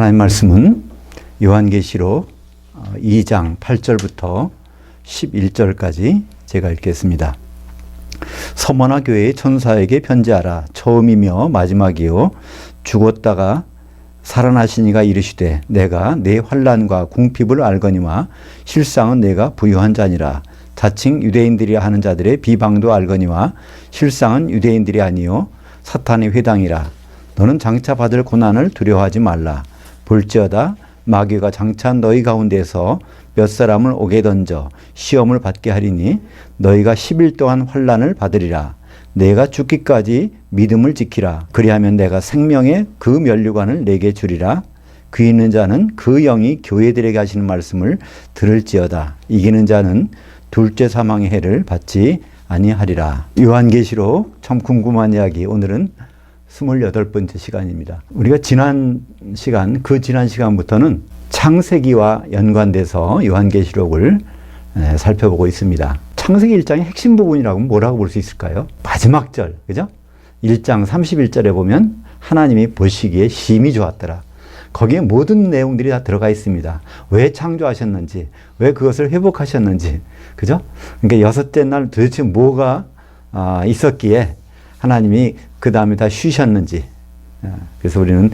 하나님 말씀은 요한계시록 2장 8절부터 11절까지 제가 읽겠습니다. 서머나 교회의 천사에게 편지하라. 처음이며 마지막이요 죽었다가 살아나시니가 이르시되 내가 내 환난과 궁핍을 알거니와 실상은 내가 부유한 자니라. 자칭 유대인들이 하는 자들의 비방도 알거니와 실상은 유대인들이 아니요 사탄의 회당이라. 너는 장차 받을 고난을 두려워하지 말라. 볼지어다 마귀가 장차 너희 가운데서 몇 사람을 옥에 던져 시험을 받게 하리니 너희가 10일 동안 환난을 받으리라. 내가 죽기까지 믿음을 지키라. 그리하면 내가 생명의 그 면류관을 내게 주리라. 그 있는 자는 그 영이 교회들에게 하시는 말씀을 들을지어다. 이기는 자는 둘째 사망의 해를 받지 아니하리라. 요한계시록 참 궁금한 이야기, 오늘은 28번째 시간입니다. 우리가 지난 시간부터는 창세기와 연관돼서 요한계시록을 살펴보고 있습니다. 창세기 1장의 핵심 부분이라고 뭐라고 볼 수 있을까요? 마지막 절, 그죠? 1장 31절에 보면 하나님이 보시기에 심히 좋았더라. 거기에 모든 내용들이 다 들어가 있습니다. 왜 창조하셨는지, 왜 그것을 회복하셨는지, 그죠? 그러니까 여섯째 날 도대체 뭐가 있었기에 하나님이 그 다음에 다 쉬셨는지. 그래서 우리는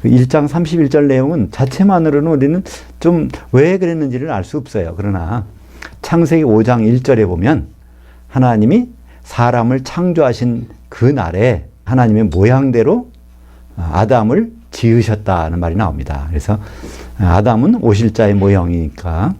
1장 31절 내용은 자체만으로는 우리는 좀 왜 그랬는지를 알 수 없어요. 그러나 창세기 5장 1절에 보면 하나님이 사람을 창조하신 그 날에 하나님의 모양대로 아담을 지으셨다는 말이 나옵니다. 그래서 아담은 오실자의 모형이니까,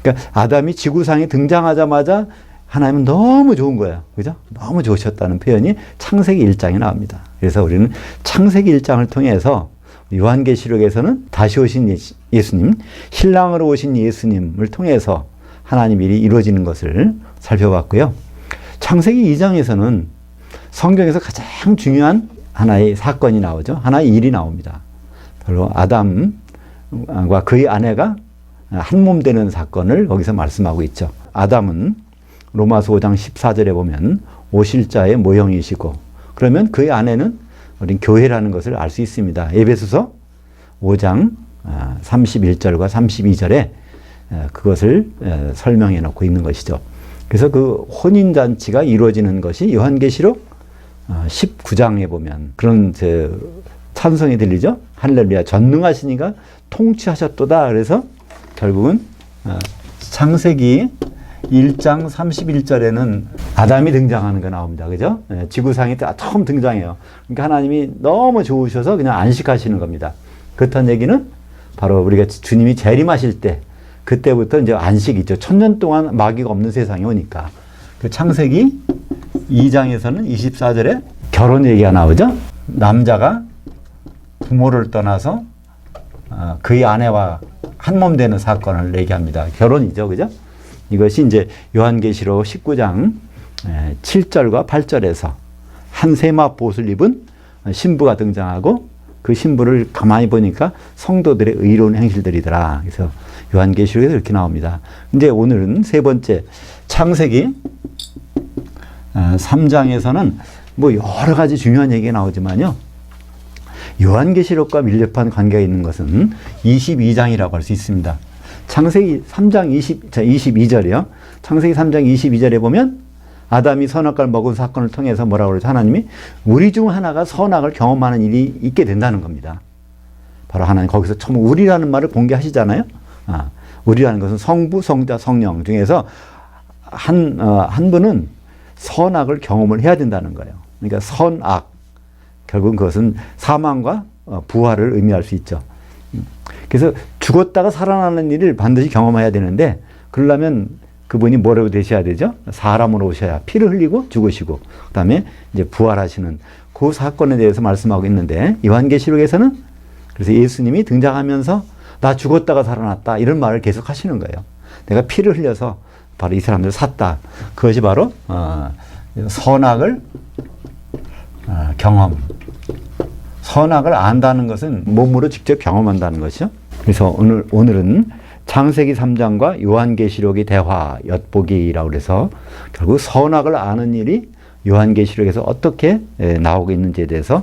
그러니까 아담이 지구상에 등장하자마자 하나님은 너무 좋은 거예요. 그죠? 너무 좋으셨다는 표현이 창세기 1장에 나옵니다. 그래서 우리는 창세기 1장을 통해서 요한계시록에서는 다시 오신 예수님, 신랑으로 오신 예수님을 통해서 하나님 일이 이루어지는 것을 살펴봤고요. 창세기 2장에서는 성경에서 가장 중요한 하나의 사건이 나오죠. 하나의 일이 나옵니다. 바로 아담과 그의 아내가 한 몸 되는 사건을 거기서 말씀하고 있죠. 아담은 로마서 5장 14절에 보면 오실 자의 모형이시고, 그러면 그의 아내는 우린 교회라는 것을 알 수 있습니다. 에베소서 5장 31절과 32절에 그것을 설명해 놓고 있는 것이죠. 그래서 그 혼인잔치가 이루어지는 것이 요한계시록 19장에 보면 그런 찬송이 들리죠. 할렐루야 전능하시니가 통치하셨도다. 그래서 결국은 창세기 1장 31절에는 아담이 등장하는 거 나옵니다. 그죠? 지구상에 처음 등장해요. 그러니까 하나님이 너무 좋으셔서 그냥 안식하시는 겁니다. 그렇다는 얘기는 바로 우리가 주님이 재림하실 때, 그때부터 이제 안식이죠. 1000년 동안 마귀가 없는 세상이 오니까. 그 창세기 2장에서는 24절에 결혼 얘기가 나오죠. 남자가 부모를 떠나서 그의 아내와 한 몸 되는 사건을 얘기합니다. 결혼이죠. 그죠? 이것이 이제 요한계시록 19장 7절과 8절에서 한 세마포 옷을 입은 신부가 등장하고, 그 신부를 가만히 보니까 성도들의 의로운 행실들이더라. 그래서 요한계시록에서 이렇게 나옵니다. 이제 오늘은 세 번째 창세기 3장에서는 뭐 여러 가지 중요한 얘기가 나오지만요. 요한계시록과 밀접한 관계가 있는 것은 22장이라고 할 수 있습니다. 창세기 3장 22절이요. 창세기 3장 22절에 보면 아담이 선악과를 먹은 사건을 통해서 뭐라고 그러죠? 하나님이 우리 중 하나가 선악을 경험하는 일이 있게 된다는 겁니다. 바로 하나님 거기서 처음 우리라는 말을 공개하시잖아요. 우리라는 것은 성부, 성자, 성령 중에서 한 분은 선악을 경험을 해야 된다는 거예요. 그러니까 선악, 결국은 그것은 사망과 부활을 의미할 수 있죠. 그래서 죽었다가 살아나는 일을 반드시 경험해야 되는데, 그러려면 그분이 뭐라고 되셔야 되죠? 사람으로 오셔야 피를 흘리고 죽으시고, 그 다음에 이제 부활하시는 그 사건에 대해서 말씀하고 있는데, 요한계시록에서는 그래서 예수님이 등장하면서 나 죽었다가 살아났다 이런 말을 계속 하시는 거예요. 내가 피를 흘려서 바로 이 사람들을 샀다. 그것이 바로 선악을 경험. 선악을 안다는 것은 몸으로 직접 경험한다는 것이죠. 그래서 오늘은 창세기 3장과 요한계시록의 대화 엿보기라고 해서 결국 선악을 아는 일이 요한계시록에서 어떻게 나오고 있는지에 대해서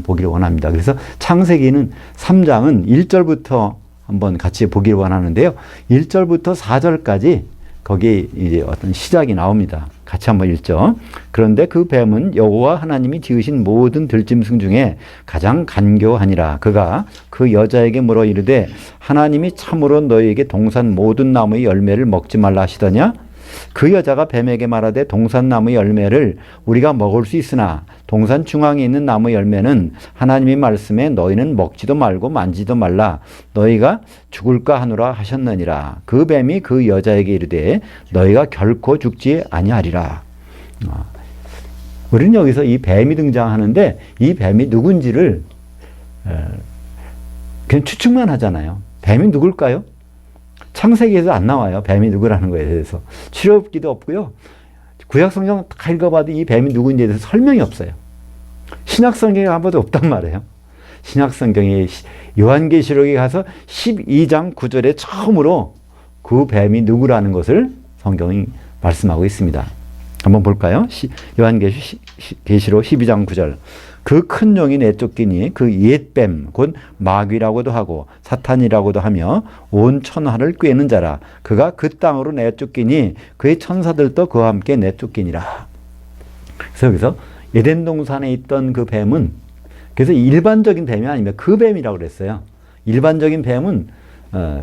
보기를 원합니다. 그래서 창세기는 3장은 1절부터 한번 같이 보기를 원하는데요. 1절부터 4절까지 거기에 이제 어떤 시작이 나옵니다. 같이 한번 읽죠. 그런데 그 뱀은 여호와 하나님이 지으신 모든 들짐승 중에 가장 간교하니라. 그가 그 여자에게 물어 이르되 하나님이 참으로 너희에게 동산 모든 나무의 열매를 먹지 말라 하시더냐? 그 여자가 뱀에게 말하되 동산나무 열매를 우리가 먹을 수 있으나 동산 중앙에 있는 나무 열매는 하나님의 말씀에 너희는 먹지도 말고 만지도 말라 너희가 죽을까 하노라 하셨느니라. 그 뱀이 그 여자에게 이르되 너희가 결코 죽지 아니하리라. 우리는 여기서 이 뱀이 등장하는데 이 뱀이 누군지를 그냥 추측만 하잖아요. 뱀이 누굴까요? 창세기에서 안 나와요. 뱀이 누구라는 거에 대해서. 출애굽기도 없고요. 구약성경 다 읽어봐도 이 뱀이 누구인지에 대해서 설명이 없어요. 신약성경에 가봐도 없단 말이에요. 신약성경에 요한계시록에 가서 12장 9절에 처음으로 그 뱀이 누구라는 것을 성경이 말씀하고 있습니다. 한번 볼까요? 요한계시록 12장 9절. 그 큰 용이 내쫓기니 그 옛뱀 곧 마귀라고도 하고 사탄이라고도 하며 온 천하를 꿰는 자라. 그가 그 땅으로 내쫓기니 그의 천사들도 그와 함께 내쫓기니라. 그래서 여기서 에덴 동산에 있던 그 뱀은 그래서 일반적인 뱀이 아니면 그 뱀이라고 그랬어요. 일반적인 뱀은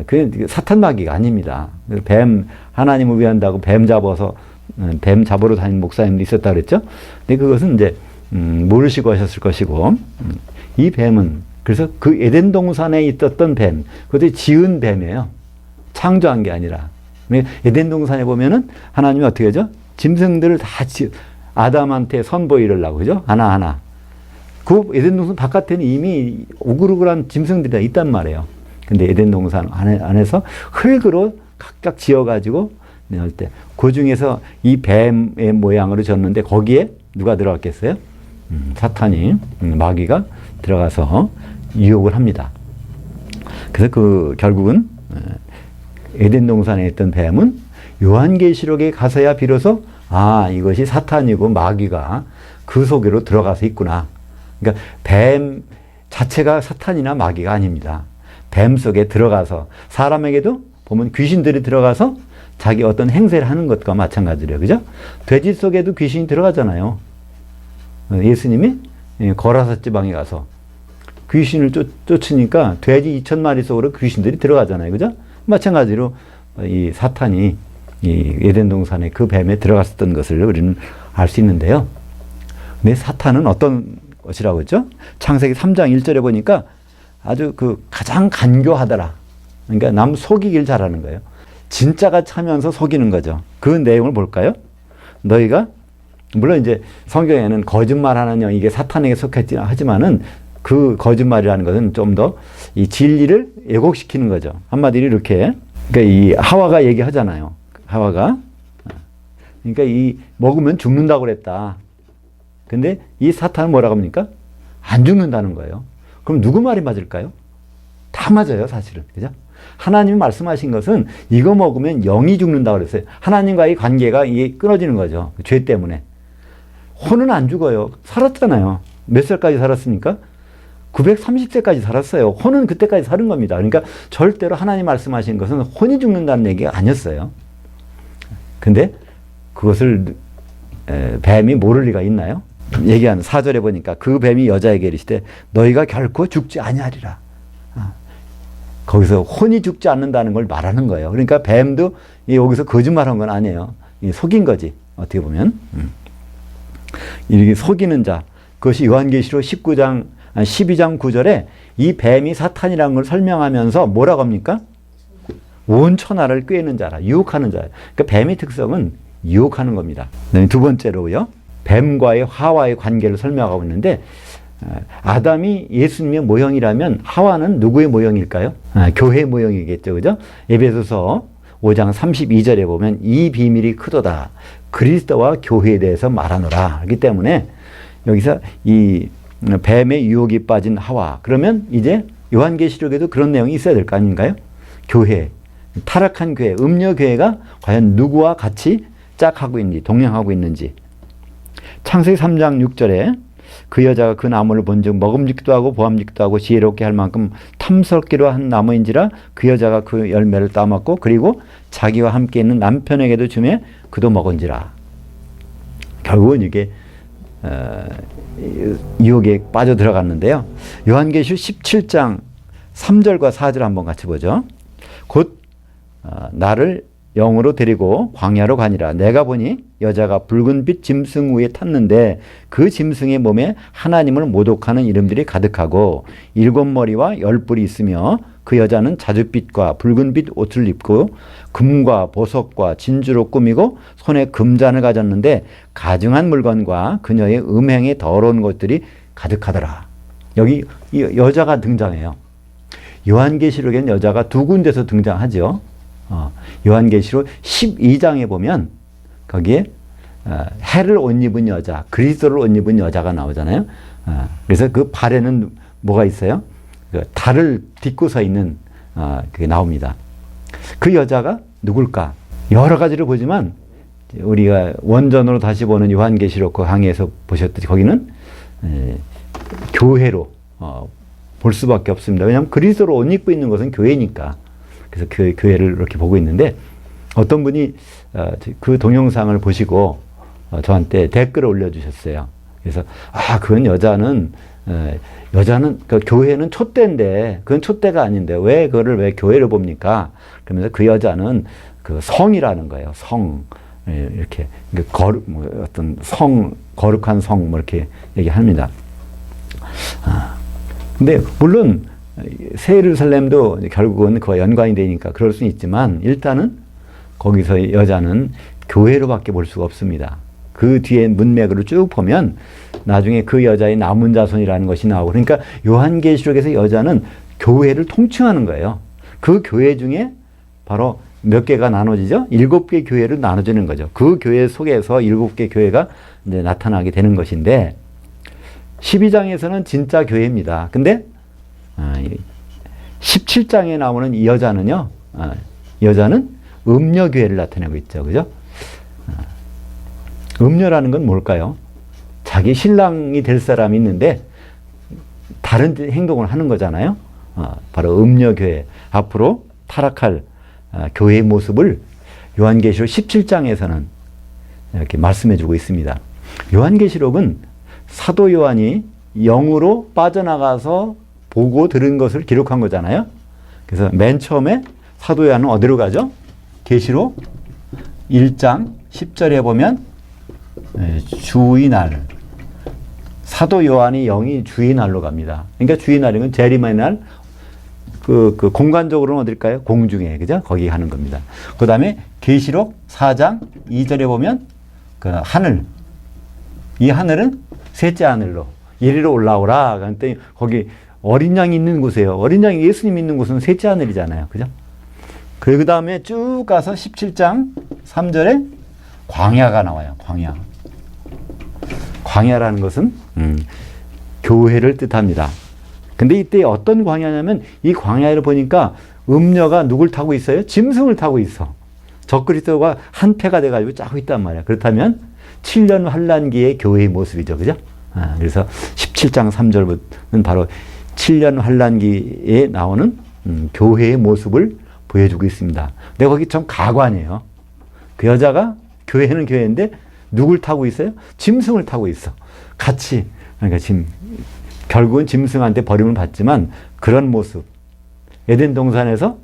그 사탄 마귀가 아닙니다. 뱀 하나님을 위한다고 뱀 잡아서 뱀 잡으러 다니는 목사님도 있었다 그랬죠. 근데 그것은 이제 모르시고 하셨을 것이고 이 뱀은 그래서 그 에덴 동산에 있었던 뱀 그것도 지은 뱀이에요. 창조한 게 아니라. 에덴 동산에 보면은 하나님이 어떻게 하죠? 짐승들을 다 아담한테 선보이려고 그죠? 하나하나. 그 에덴 동산 바깥에는 이미 우글우글한 짐승들이 다 있단 말이에요. 근데 에덴 동산 안에서 흙으로 각각 지어가지고 할 때 그 중에서 이 뱀의 모양으로 졌는데 거기에 누가 들어갔겠어요? 사탄이 마귀가 들어가서 유혹을 합니다. 그래서 그 결국은 에덴 동산에 있던 뱀은 요한계시록에 가서야 비로소 아 이것이 사탄이고 마귀가 그 속으로 들어가서 있구나. 그러니까 뱀 자체가 사탄이나 마귀가 아닙니다. 뱀 속에 들어가서 사람에게도 보면 귀신들이 들어가서 자기 어떤 행세를 하는 것과 마찬가지래요. 그죠? 돼지 속에도 귀신이 들어가잖아요. 예수님이 거라사 지방에 가서 귀신을 쫓으니까 돼지 2,000마리 속으로 귀신들이 들어가잖아요. 그죠? 마찬가지로 이 사탄이 이 에덴 동산에 그 뱀에 들어갔었던 것을 우리는 알 수 있는데요. 근데 사탄은 어떤 것이라고 했죠? 창세기 3장 1절에 보니까 아주 그 가장 간교하더라. 그러니까 남 속이길 잘하는 거예요. 진짜가 차면서 속이는 거죠. 그 내용을 볼까요? 너희가 물론 이제 성경에는 거짓말하는 영 이게 사탄에게 속했지 하지만은 그 거짓말이라는 것은 좀 더 이 진리를 왜곡시키는 거죠. 한마디로 이렇게 그러니까 이 하와가 얘기하잖아요. 하와가 그러니까 이 먹으면 죽는다고 그랬다. 근데 이 사탄은 뭐라고 합니까? 안 죽는다는 거예요. 그럼 누구 말이 맞을까요? 다 맞아요, 사실은. 그죠? 하나님이 말씀하신 것은 이거 먹으면 영이 죽는다고 그랬어요. 하나님과의 관계가 이게 끊어지는 거죠. 죄 때문에. 혼은 안 죽어요. 살았잖아요. 몇 살까지 살았습니까? 930세까지 살았어요. 혼은 그때까지 사는 겁니다. 그러니까 절대로 하나님 말씀하신 것은 혼이 죽는다는 얘기가 아니었어요. 근데 그것을 뱀이 모를 리가 있나요? 얘기하는 4절에 보니까 그 뱀이 여자에게 이르시되 너희가 결코 죽지 아니하리라. 거기서 혼이 죽지 않는다는 걸 말하는 거예요. 그러니까 뱀도 여기서 거짓말한 건 아니에요. 속인 거지. 어떻게 보면. 이렇게 속이는 자. 그것이 요한계시록 12장 9절에 이 뱀이 사탄이라는 걸 설명하면서 뭐라고 합니까? 온 천하를 꿰는 자라. 유혹하는 자예요. 그러니까 뱀의 특성은 유혹하는 겁니다. 두 번째로요. 뱀과의 하와의 관계를 설명하고 있는데 아담이 예수님의 모형이라면 하와는 누구의 모형일까요? 교회의 모형이겠죠. 그죠? 에베소서 5장 32절에 보면 이 비밀이 크도다. 그리스도와 교회에 대해서 말하노라. 그렇기 때문에 여기서 이 뱀의 유혹이 빠진 하와. 그러면 이제 요한계시록에도 그런 내용이 있어야 될 거 아닌가요? 교회, 타락한 교회, 음녀교회가 과연 누구와 같이 짝하고 있는지, 동행하고 있는지. 창세기 3장 6절에 그 여자가 그 나무를 본즉 먹음직도 하고 보암직도 하고 지혜롭게 할 만큼 탐스럽기로 한 나무인지라 그 여자가 그 열매를 따먹고 그리고 자기와 함께 있는 남편에게도 주매 그도 먹은지라. 결국은 이게 유혹에 빠져 들어갔는데요. 요한계시록 17장 3절과 4절 한번 같이 보죠. 곧 나를 영으로 데리고 광야로 가니라. 내가 보니 여자가 붉은빛 짐승 위에 탔는데 그 짐승의 몸에 하나님을 모독하는 이름들이 가득하고 7머리와 10뿔이 있으며 그 여자는 자줏빛과 붉은빛 옷을 입고 금과 보석과 진주로 꾸미고 손에 금잔을 가졌는데 가증한 물건과 그녀의 음행에 더러운 것들이 가득하더라. 여기 이 여자가 등장해요. 요한계시록에는 여자가 두 군데서 등장하죠. 요한계시록 12장에 보면 거기에 해를 옷 입은 여자, 그리스도를 옷 입은 여자가 나오잖아요. 그래서 그 발에는 뭐가 있어요? 그 달을 딛고 서 있는 그게 나옵니다. 그 여자가 누굴까? 여러 가지를 보지만 우리가 원전으로 다시 보는 요한계시록 그 강의에서 보셨듯이 거기는 교회로 볼 수밖에 없습니다. 왜냐하면 그리스도를 옷 입고 있는 것은 교회니까. 그래서 그 교회를 이렇게 보고 있는데 어떤 분이 그 동영상을 보시고 저한테 댓글을 올려주셨어요. 그래서 그건 여자는 그 교회는 촛대인데 그건 촛대가 아닌데 왜 그거를 왜 교회를 봅니까? 그러면서 그 여자는 그 성이라는 거예요. 성 이렇게 어떤 성 거룩한 성 뭐 이렇게 얘기합니다. 근데 물론 새 예루살렘도 결국은 그와 연관이 되니까 그럴 수는 있지만 일단은 거기서 여자는 교회로밖에 볼 수가 없습니다. 그 뒤에 문맥으로 쭉 보면 나중에 그 여자의 남은 자손이라는 것이 나오고 그러니까 요한계시록에서 여자는 교회를 통칭하는 거예요. 그 교회 중에 바로 몇 개가 나눠지죠? 7개 교회로 나눠지는 거죠. 그 교회 속에서 7개 교회가 이제 나타나게 되는 것인데 12장에서는 진짜 교회입니다. 근데 17장에 나오는 이 여자는요, 여자는 음녀교회를 나타내고 있죠. 그죠? 음녀라는 건 뭘까요? 자기 신랑이 될 사람이 있는데 다른 행동을 하는 거잖아요. 바로 음녀교회. 앞으로 타락할 교회의 모습을 요한계시록 17장에서는 이렇게 말씀해 주고 있습니다. 요한계시록은 사도 요한이 영으로 빠져나가서 보고 들은 것을 기록한 거잖아요. 그래서 맨 처음에 사도 요한은 어디로 가죠? 계시록 1장 10절에 보면 주의 날. 사도 요한이 영이 주의 날로 갑니다. 그러니까 주의 날인 건 재림의 날. 그 공간적으로는 어딜까요? 공중에, 그죠? 거기 가는 겁니다. 그 다음에 계시록 4장 2절에 보면 그 하늘. 이 하늘은 셋째 하늘로 이리로 올라오라. 그랬더니 거기 어린 양이 있는 곳이에요. 어린 양이 예수님 있는 곳은 셋째 하늘이잖아요. 그죠? 그 다음에 쭉 가서 17장 3절에 광야가 나와요. 광야. 광야라는 것은 교회를 뜻합니다. 근데 이때 어떤 광야냐면 이 광야를 보니까 음녀가 누굴 타고 있어요? 짐승을 타고 있어. 적그리스도가 한 패가 돼가지고 짜고 있단 말이야. 그렇다면 7년 환란기의 교회의 모습이죠. 그죠? 그래서 17장 3절부터는 바로 7년 환란기에 나오는 교회의 모습을 보여주고 있습니다. 근데 거기 좀 가관이에요. 그 여자가 교회는 교회인데 누굴 타고 있어요? 짐승을 타고 있어. 같이. 그러니까 지금 결국은 짐승한테 버림을 받지만 그런 모습. 에덴 동산에서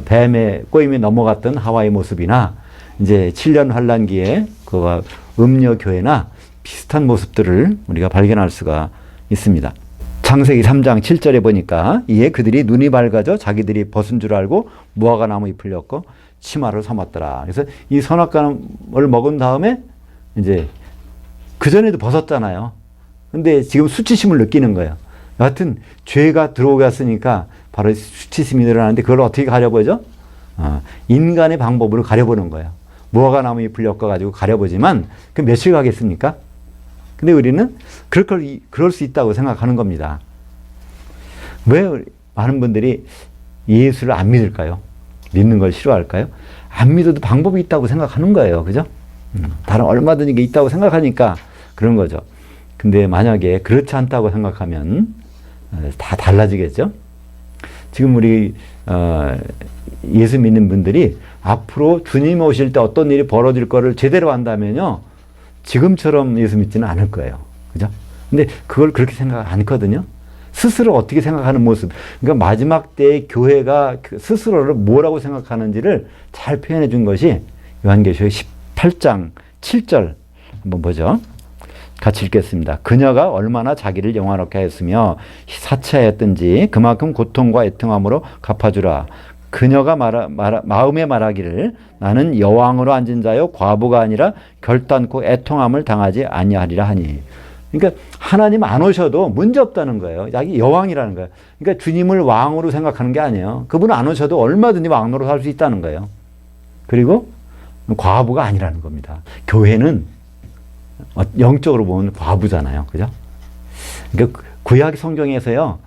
뱀의 꼬임에 넘어갔던 하와의 모습이나 이제 7년 환란기에 그 음녀 교회나 비슷한 모습들을 우리가 발견할 수가 있습니다. 창세기 3장 7절에 보니까 이에 그들이 눈이 밝아져 자기들이 벗은 줄 알고 무화과 나무 잎을 엮고 치마를 삼았더라. 그래서 이 선악과를 먹은 다음에 이제 그전에도 벗었잖아요. 근데 지금 수치심을 느끼는 거예요. 여하튼 죄가 들어오갔으니까 바로 수치심이 늘어나는데 그걸 어떻게 가려보죠? 인간의 방법으로 가려보는 거예요. 무화과 나무 잎을 엮어가지고 가려보지만 그 며칠 가겠습니까? 근데 우리는 그럴 수 있다고 생각하는 겁니다. 왜 많은 분들이 예수를 안 믿을까요? 믿는 걸 싫어할까요? 안 믿어도 방법이 있다고 생각하는 거예요. 그죠? 다른 얼마든지 있다고 생각하니까 그런 거죠. 근데 만약에 그렇지 않다고 생각하면 다 달라지겠죠? 지금 우리 예수 믿는 분들이 앞으로 주님 오실 때 어떤 일이 벌어질 거를 제대로 안다면요, 지금처럼 예수 믿지는 않을 거예요. 그죠? 근데 그걸 그렇게 생각 않거든요. 스스로 어떻게 생각하는 모습. 그러니까 마지막 때의 교회가 스스로를 뭐라고 생각하는지를 잘 표현해 준 것이 요한계시록 18장 7절 한번 보죠. 같이 읽겠습니다. 그녀가 얼마나 자기를 영화롭게 하였으며 사치하였든지 그만큼 고통과 애통함으로 갚아주라. 그녀가 마음에 말하기를 나는 여왕으로 앉은 자요 과부가 아니라 결단코 애통함을 당하지 아니하리라 하니. 그러니까 하나님 안 오셔도 문제 없다는 거예요. 자기 여왕이라는 거예요. 그러니까 주님을 왕으로 생각하는 게 아니에요. 그분 안 오셔도 얼마든지 왕으로 살 수 있다는 거예요. 그리고 과부가 아니라는 겁니다. 교회는 영적으로 보면 과부잖아요. 그죠? 그러니까 구약 성경에서요,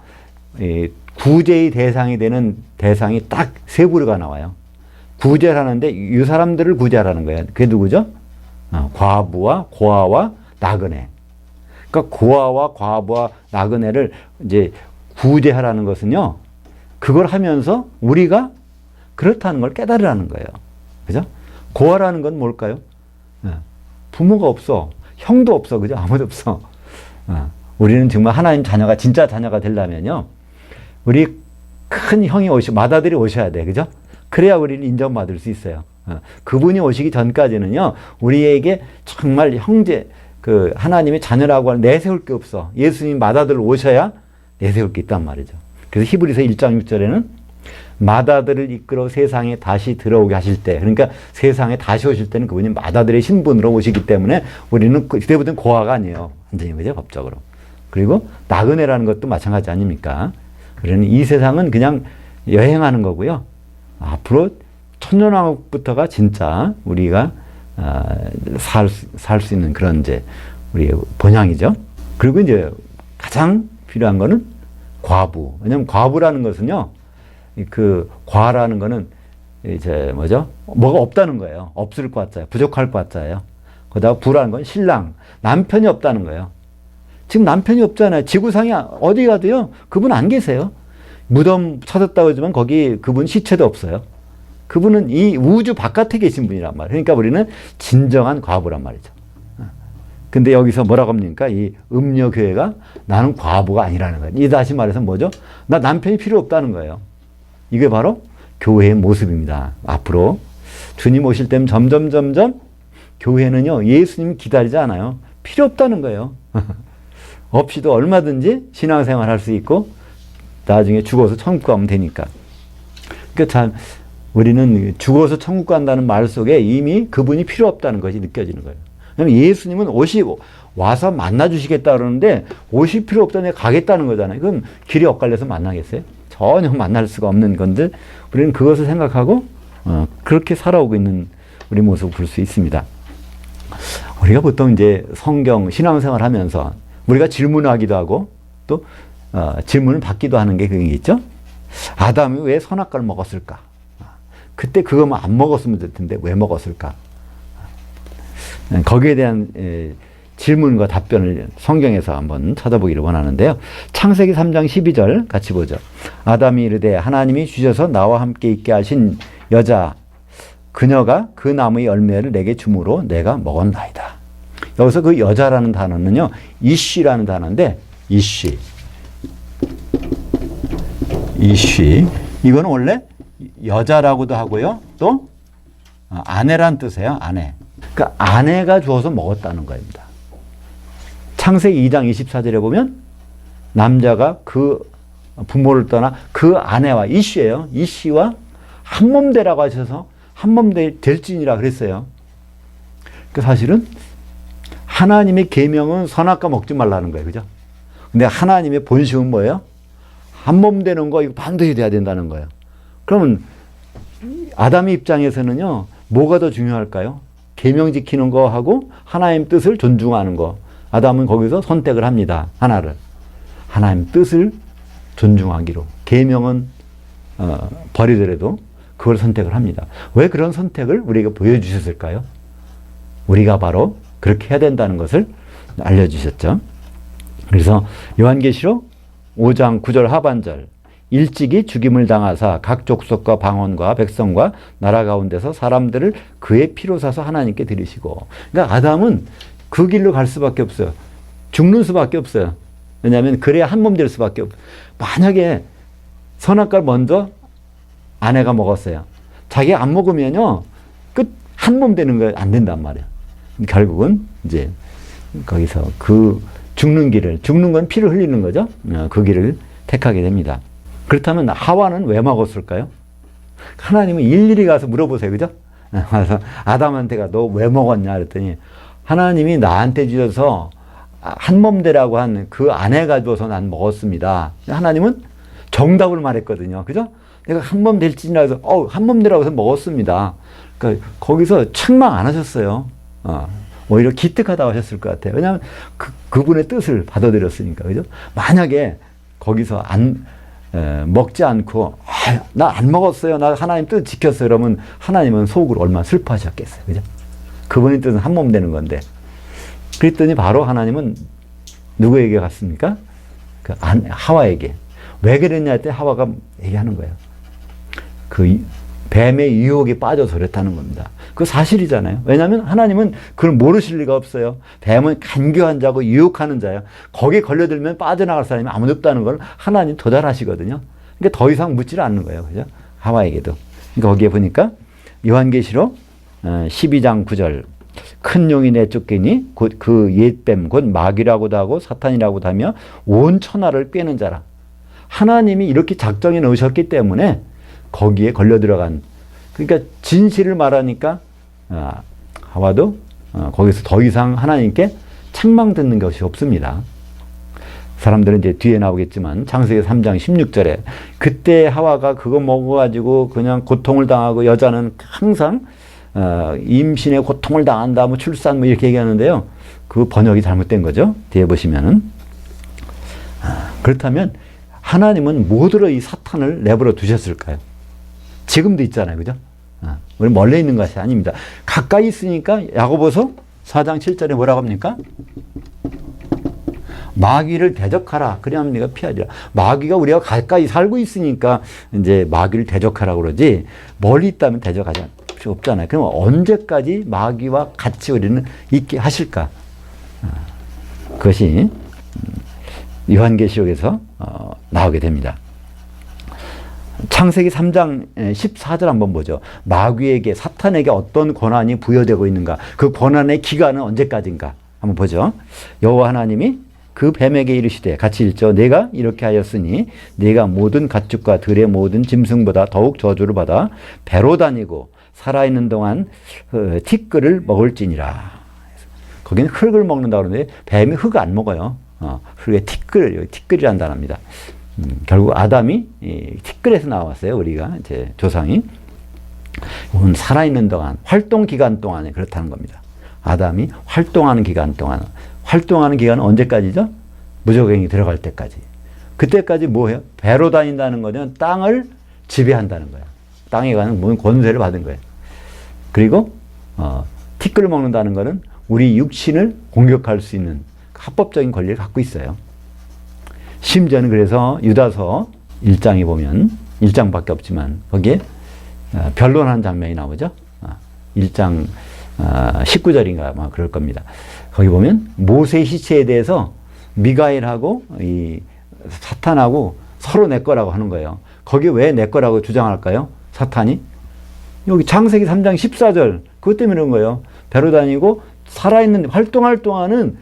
구제의 대상이 되는 대상이 딱 세 부류가 나와요. 구제라는데 이 사람들을 구제하라는 거예요. 그게 누구죠? 과부와 고아와 나그네. 그러니까 고아와 과부와 나그네를 이제 구제하라는 것은요, 그걸 하면서 우리가 그렇다는 걸 깨달으라는 거예요. 그죠? 고아라는 건 뭘까요? 부모가 없어. 형도 없어. 그죠? 아무도 없어. 우리는 정말 하나님 자녀가, 진짜 자녀가 되려면요, 우리 큰 형이 맏아들이 오셔야 돼. 그죠? 그래야 우리는 인정받을 수 있어요. 그분이 오시기 전까지는요, 우리에게 정말 형제, 하나님의 자녀라고 내세울 게 없어. 예수님 맏아들 오셔야 내세울 게 있단 말이죠. 그래서 히브리서 1장 6절에는 맏아들을 이끌어 세상에 다시 들어오게 하실 때, 그러니까 세상에 다시 오실 때는 그분이 맏아들의 신분으로 오시기 때문에 우리는 그때부터는 고아가 아니에요. 완전히, 그죠? 법적으로. 그리고 나그네라는 것도 마찬가지 아닙니까? 그러니 이 세상은 그냥 여행하는 거고요. 앞으로 천년왕국부터가 진짜 우리가 살 수 있는 그런 이제 우리의 본향이죠. 그리고 이제 가장 필요한 거는 과부. 왜냐면 과부라는 것은요, 과라는 거는 이제 뭐죠? 뭐가 없다는 거예요. 없을 것 같아요. 부족할 것 같아요. 그다음 부라는 건 신랑, 남편이 없다는 거예요. 지금 남편이 없잖아요. 지구상에 어디 가도요, 그분 안 계세요. 무덤 찾았다고 하지만 거기 그분 시체도 없어요. 그분은 이 우주 바깥에 계신 분이란 말이에요. 그러니까 우리는 진정한 과부란 말이죠. 근데 여기서 뭐라고 합니까? 이 음녀교회가 나는 과부가 아니라는 거예요. 이 다시 말해서 뭐죠? 나 남편이 필요 없다는 거예요. 이게 바로 교회의 모습입니다. 앞으로 주님 오실 때는 점점 교회는요, 예수님 기다리지 않아요. 필요 없다는 거예요. 없이도 얼마든지 신앙생활 할 수 있고 나중에 죽어서 천국 가면 되니까. 그러니까 참 우리는 죽어서 천국 간다는 말 속에 이미 그분이 필요 없다는 것이 느껴지는 거예요. 왜냐하면 예수님은 와서 만나 주시겠다 그러는데 옷이 필요 없다는 데 가겠다는 거잖아요. 그럼 길이 엇갈려서 만나겠어요? 전혀 만날 수가 없는 건데 우리는 그것을 생각하고 그렇게 살아오고 있는 우리 모습을 볼 수 있습니다. 우리가 보통 이제 성경 신앙생활 하면서 우리가 질문하기도 하고 또 질문을 받기도 하는 게 그게 있죠. 아담이 왜 선악과를 먹었을까? 그때 그거만 안 먹었으면 될 텐데 왜 먹었을까? 거기에 대한 질문과 답변을 성경에서 한번 찾아보기를 원하는데요. 창세기 3장 12절 같이 보죠. 아담이 이르되 하나님이 주셔서 나와 함께 있게 하신 여자 그녀가 그 나무의 열매를 내게 주므로 내가 먹었나이다. 여기서 그 여자라는 단어는요, 이쉬라는 단어인데 이쉬 이거는 원래 여자라고도 하고요, 또 아내란 뜻이에요. 아내. 그러니까 아내가 주어서 먹었다는 겁니다. 창세기 2장 24절에 보면 남자가 그 부모를 떠나 그 아내와 이씨예요. 이씨와 한몸 되라고 하셔서 한몸 될지니라 그랬어요. 그 사실은 하나님의 계명은 선악과 먹지 말라는 거예요. 그죠? 근데 하나님의 본심은 뭐예요? 한몸 되는 거 이거 반드시 돼야 된다는 거예요. 그러면 아담의 입장에서는요, 뭐가 더 중요할까요? 계명 지키는 거하고 하나님 뜻을 존중하는 거. 아담은 거기서 선택을 합니다. 하나를. 하나님 뜻을 존중하기로. 계명은 버리더라도 그걸 선택을 합니다. 왜 그런 선택을 우리에게 보여주셨을까요? 우리가 바로 그렇게 해야 된다는 것을 알려주셨죠. 그래서 요한계시록 5장 9절 하반절 일찍이 죽임을 당하사 각 족속과 방언과 백성과 나라 가운데서 사람들을 그의 피로 사서 하나님께 드리시고. 그러니까 아담은 그 길로 갈 수밖에 없어요. 죽는 수밖에 없어요. 왜냐하면 그래야 한 몸 될 수밖에 없어요. 만약에 선악과를 먼저 아내가 먹었어요. 자기가 안 먹으면요 끝 한 몸 되는 거 안 된단 말이에요. 결국은 이제 거기서 그 죽는 길을, 죽는 건 피를 흘리는 거죠. 그 길을 택하게 됩니다. 그렇다면 하와는 왜 먹었을까요? 하나님은 일일이 가서 물어보세요. 그죠? 그래서 아담한테가 너 왜 먹었냐 그랬더니 하나님이 나한테 주셔서 한 몸 되라고 한 그 아내가 줘서 난 먹었습니다. 하나님은 정답을 말했거든요. 그죠? 내가 한 몸 될지니라 해서 한 몸 되라고 해서 먹었습니다. 그러니까 거기서 책망 안 하셨어요. 오히려 기특하다고 하셨을 것 같아요. 왜냐하면 그분의 뜻을 받아들였으니까. 그죠? 만약에 거기서 먹지 않고 나 안 먹었어요. 나 하나님 뜻 지켰어요. 그러면 하나님은 속으로 얼마나 슬퍼하셨겠어요. 그죠? 그분의 뜻은 한 몸 되는 건데. 그랬더니 바로 하나님은 누구에게 갔습니까? 하와에게. 왜 그랬냐 할 때 하와가 얘기하는 거예요. 그 뱀의 유혹에 빠져서 그랬다는 겁니다. 그 사실이잖아요. 왜냐하면 하나님은 그걸 모르실 리가 없어요. 뱀은 간교한 자고 유혹하는 자예요. 거기에 걸려들면 빠져나갈 사람이 아무도 없다는 걸 하나님 더 잘 아시거든요. 그러니까 더 이상 묻지를 않는 거예요. 그죠? 하와에게도. 그러니까 거기에 보니까 요한계시록 12장 9절 큰 용이 내쫓기니 곧 그 옛뱀 곧 마귀라고도 하고 사탄이라고도 하며 온 천하를 꿰는 자라. 하나님이 이렇게 작정해 놓으셨기 때문에 거기에 걸려 들어간, 그러니까 진실을 말하니까 하와도 거기서 더 이상 하나님께 책망 듣는 것이 없습니다. 사람들은 이제 뒤에 나오겠지만 창세기 3장 16절에 그때 하와가 그거 먹어가지고 그냥 고통을 당하고 여자는 항상 임신의 고통을 당한다, 뭐 출산 뭐 이렇게 얘기하는데요. 그 번역이 잘못된 거죠. 뒤에 보시면은. 그렇다면 하나님은 뭐들어 이 사탄을 내버려 두셨을까요? 지금도 있잖아요. 그죠? 우리 멀리 있는 것이 아닙니다. 가까이 있으니까 야고보서 4장 7절에 뭐라고 합니까? 마귀를 대적하라. 그래야만 네가 피하리라. 마귀가 우리가 가까이 살고 있으니까 이제 마귀를 대적하라 그러지 멀리 있다면 대적하지 필요 없잖아요. 그럼 언제까지 마귀와 같이 우리는 있게 하실까? 그것이 요한계시록에서 나오게 됩니다. 창세기 3장 14절 한번 보죠. 마귀에게, 사탄에게 어떤 권한이 부여되고 있는가? 그 권한의 기간은 언제까지인가? 한번 보죠. 여호와 하나님이 그 뱀에게 이르시되, 같이 읽죠. 내가 이렇게 하였으니 내가 모든 가축과 들의 모든 짐승보다 더욱 저주를 받아 배로 다니고 살아있는 동안 티끌을 먹을지니라. 거기는 흙을 먹는다고 그러는데 뱀이 흙을 안 먹어요. 흙에 티끌이라는 단어입니다. 결국 아담이 티끌에서 나왔어요. 우리가 제 조상이. 이건 살아있는 동안, 활동 기간 동안에 그렇다는 겁니다. 아담이 활동하는 기간 동안. 활동하는 기간은 언제까지죠? 무저갱이 들어갈 때까지. 그때까지 뭐예요? 배로 다닌다는 거는 땅을 지배한다는 거예요. 땅에 가는 모든 권세를 받은 거예요. 그리고 티끌을 먹는다는 거는 우리 육신을 공격할 수 있는 합법적인 권리를 갖고 있어요. 심지어는 그래서 유다서 1장에 보면 1장밖에 없지만 거기에 변론하는 장면이 나오죠. 1장 19절인가 아마 그럴 겁니다. 거기 보면 모세의 시체에 대해서 미가엘하고 이 사탄하고 서로 내 거라고 하는 거예요. 거기 왜 내 거라고 주장할까요? 사탄이? 여기 창세기 3장 14절 그것 때문에 그런 거예요. 배로 다니고 살아있는 활동할 동안은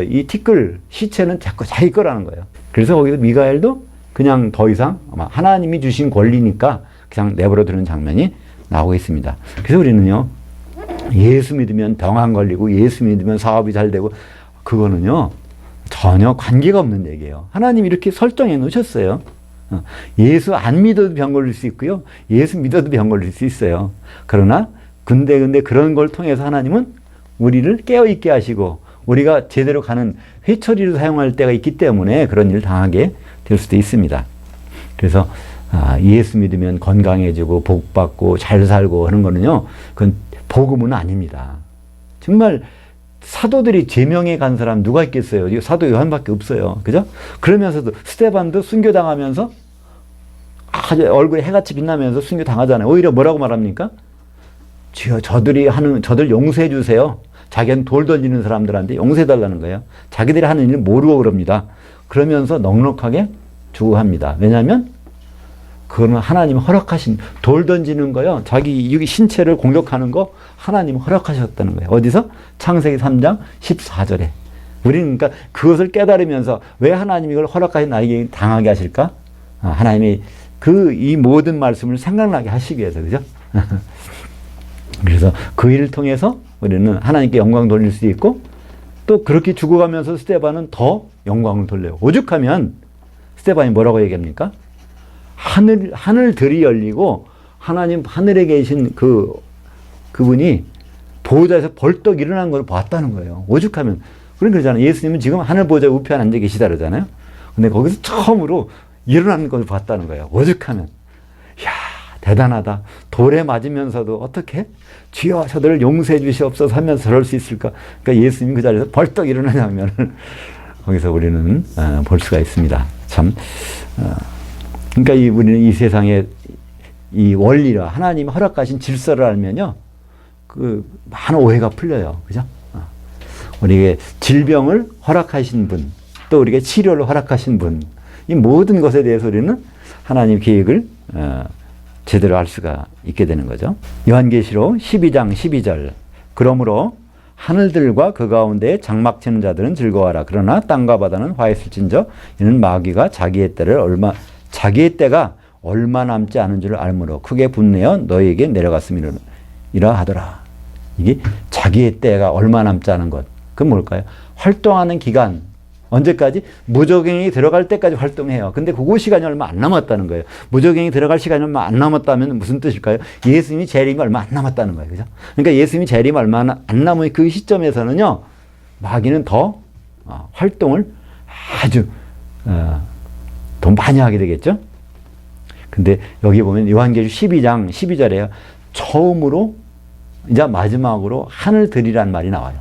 이 티끌 시체는 자기 거라는 거예요. 그래서 거기 미가엘도 그냥 더 이상 아마 하나님이 주신 권리니까 그냥 내버려 두는 장면이 나오고 있습니다. 그래서 우리는요, 예수 믿으면 병 안 걸리고 예수 믿으면 사업이 잘 되고 그거는요 전혀 관계가 없는 얘기예요. 하나님이 이렇게 설정해 놓으셨어요. 예수 안 믿어도 병 걸릴 수 있고요, 예수 믿어도 병 걸릴 수 있어요. 그러나 근데 그런 걸 통해서 하나님은 우리를 깨어있게 하시고 우리가 제대로 가는 회초리를 사용할 때가 있기 때문에 그런 일을 당하게 될 수도 있습니다. 그래서 예수 믿으면 건강해지고 복받고 잘 살고 하는 거는요, 그건 복음은 아닙니다. 정말 사도들이 제명에 간 사람 누가 있겠어요? 사도 요한밖에 없어요. 그죠? 그러면서도 스데반도 순교당하면서 아주 얼굴에 해같이 빛나면서 순교당하잖아요. 오히려 뭐라고 말합니까? 주여, 저들 용서해 주세요. 자기는 돌 던지는 사람들한테 용서해 달라는 거예요. 자기들이 하는 일을 모르고 그럽니다. 그러면서 넉넉하게 주고 합니다. 왜냐하면 그거는 하나님이 허락하신, 돌 던지는 거요, 자기 신체를 공격하는 거 하나님이 허락하셨다는 거예요. 어디서? 창세기 3장 14절에. 우리는 그러니까 그것을 깨달으면서 왜 하나님이 이걸 허락하신 나에게 당하게 하실까? 하나님이 이 모든 말씀을 생각나게 하시기 위해서, 그죠? 그래서 그 일을 통해서 우리는 하나님께 영광 돌릴 수 있고, 또 그렇게 죽어가면서 스데반은 더 영광을 돌려요. 오죽하면 스데반이 뭐라고 얘기합니까? 하늘들이 열리고 하나님 하늘에 계신 그분이 보호자에서 벌떡 일어난 걸 봤다는 거예요. 오죽하면. 그런 그러잖아요. 예수님은 지금 하늘 보호자 우편에 앉아 계시다 그러잖아요. 근데 거기서 처음으로 일어나는 걸 봤다는 거예요. 오죽하면. 이야, 대단하다. 돌에 맞으면서도 어떻게? 주여, 저들을 용서해 주시옵소서 하면서 저럴 수 있을까? 그러니까 예수님이 그 자리에서 벌떡 일어나냐면 거기서 우리는 볼 수가 있습니다. 참. 그러니까 우리는 이 세상의 이 원리라 하나님이 허락하신 질서를 알면요, 많은 오해가 풀려요. 그죠? 우리에게 질병을 허락하신 분, 또 우리에게 치료를 허락하신 분, 이 모든 것에 대해서 우리는 하나님 계획을 제대로 알 수가 있게 되는 거죠. 요한계시록 12장 12절. 그러므로 하늘들과 그 가운데 장막 치는 자들은 즐거워하라. 그러나 땅과 바다는 화했을진저 이는 마귀가 자기의 때가 얼마 남지 않은 줄 알므로 크게 분내어 너희에게 내려갔음이라 하더라. 이게 자기의 때가 얼마 남지 않은 것. 그건 뭘까요? 활동하는 기간. 언제까지? 무적행이 들어갈 때까지 활동해요. 근데 그 시간이 얼마 안 남았다는 거예요. 무적행이 들어갈 시간이 얼마 안 남았다면 무슨 뜻일까요? 예수님이 재림이 얼마 안 남았다는 거예요. 그죠? 그러니까 예수님이 재림이 얼마 안 남은 그 시점에서는요, 마귀는 더 활동을 아주 더 많이 하게 되겠죠? 근데 여기 보면 요한계시록 12장 12절에요. 처음으로 이제 마지막으로 하늘들이란 말이 나와요.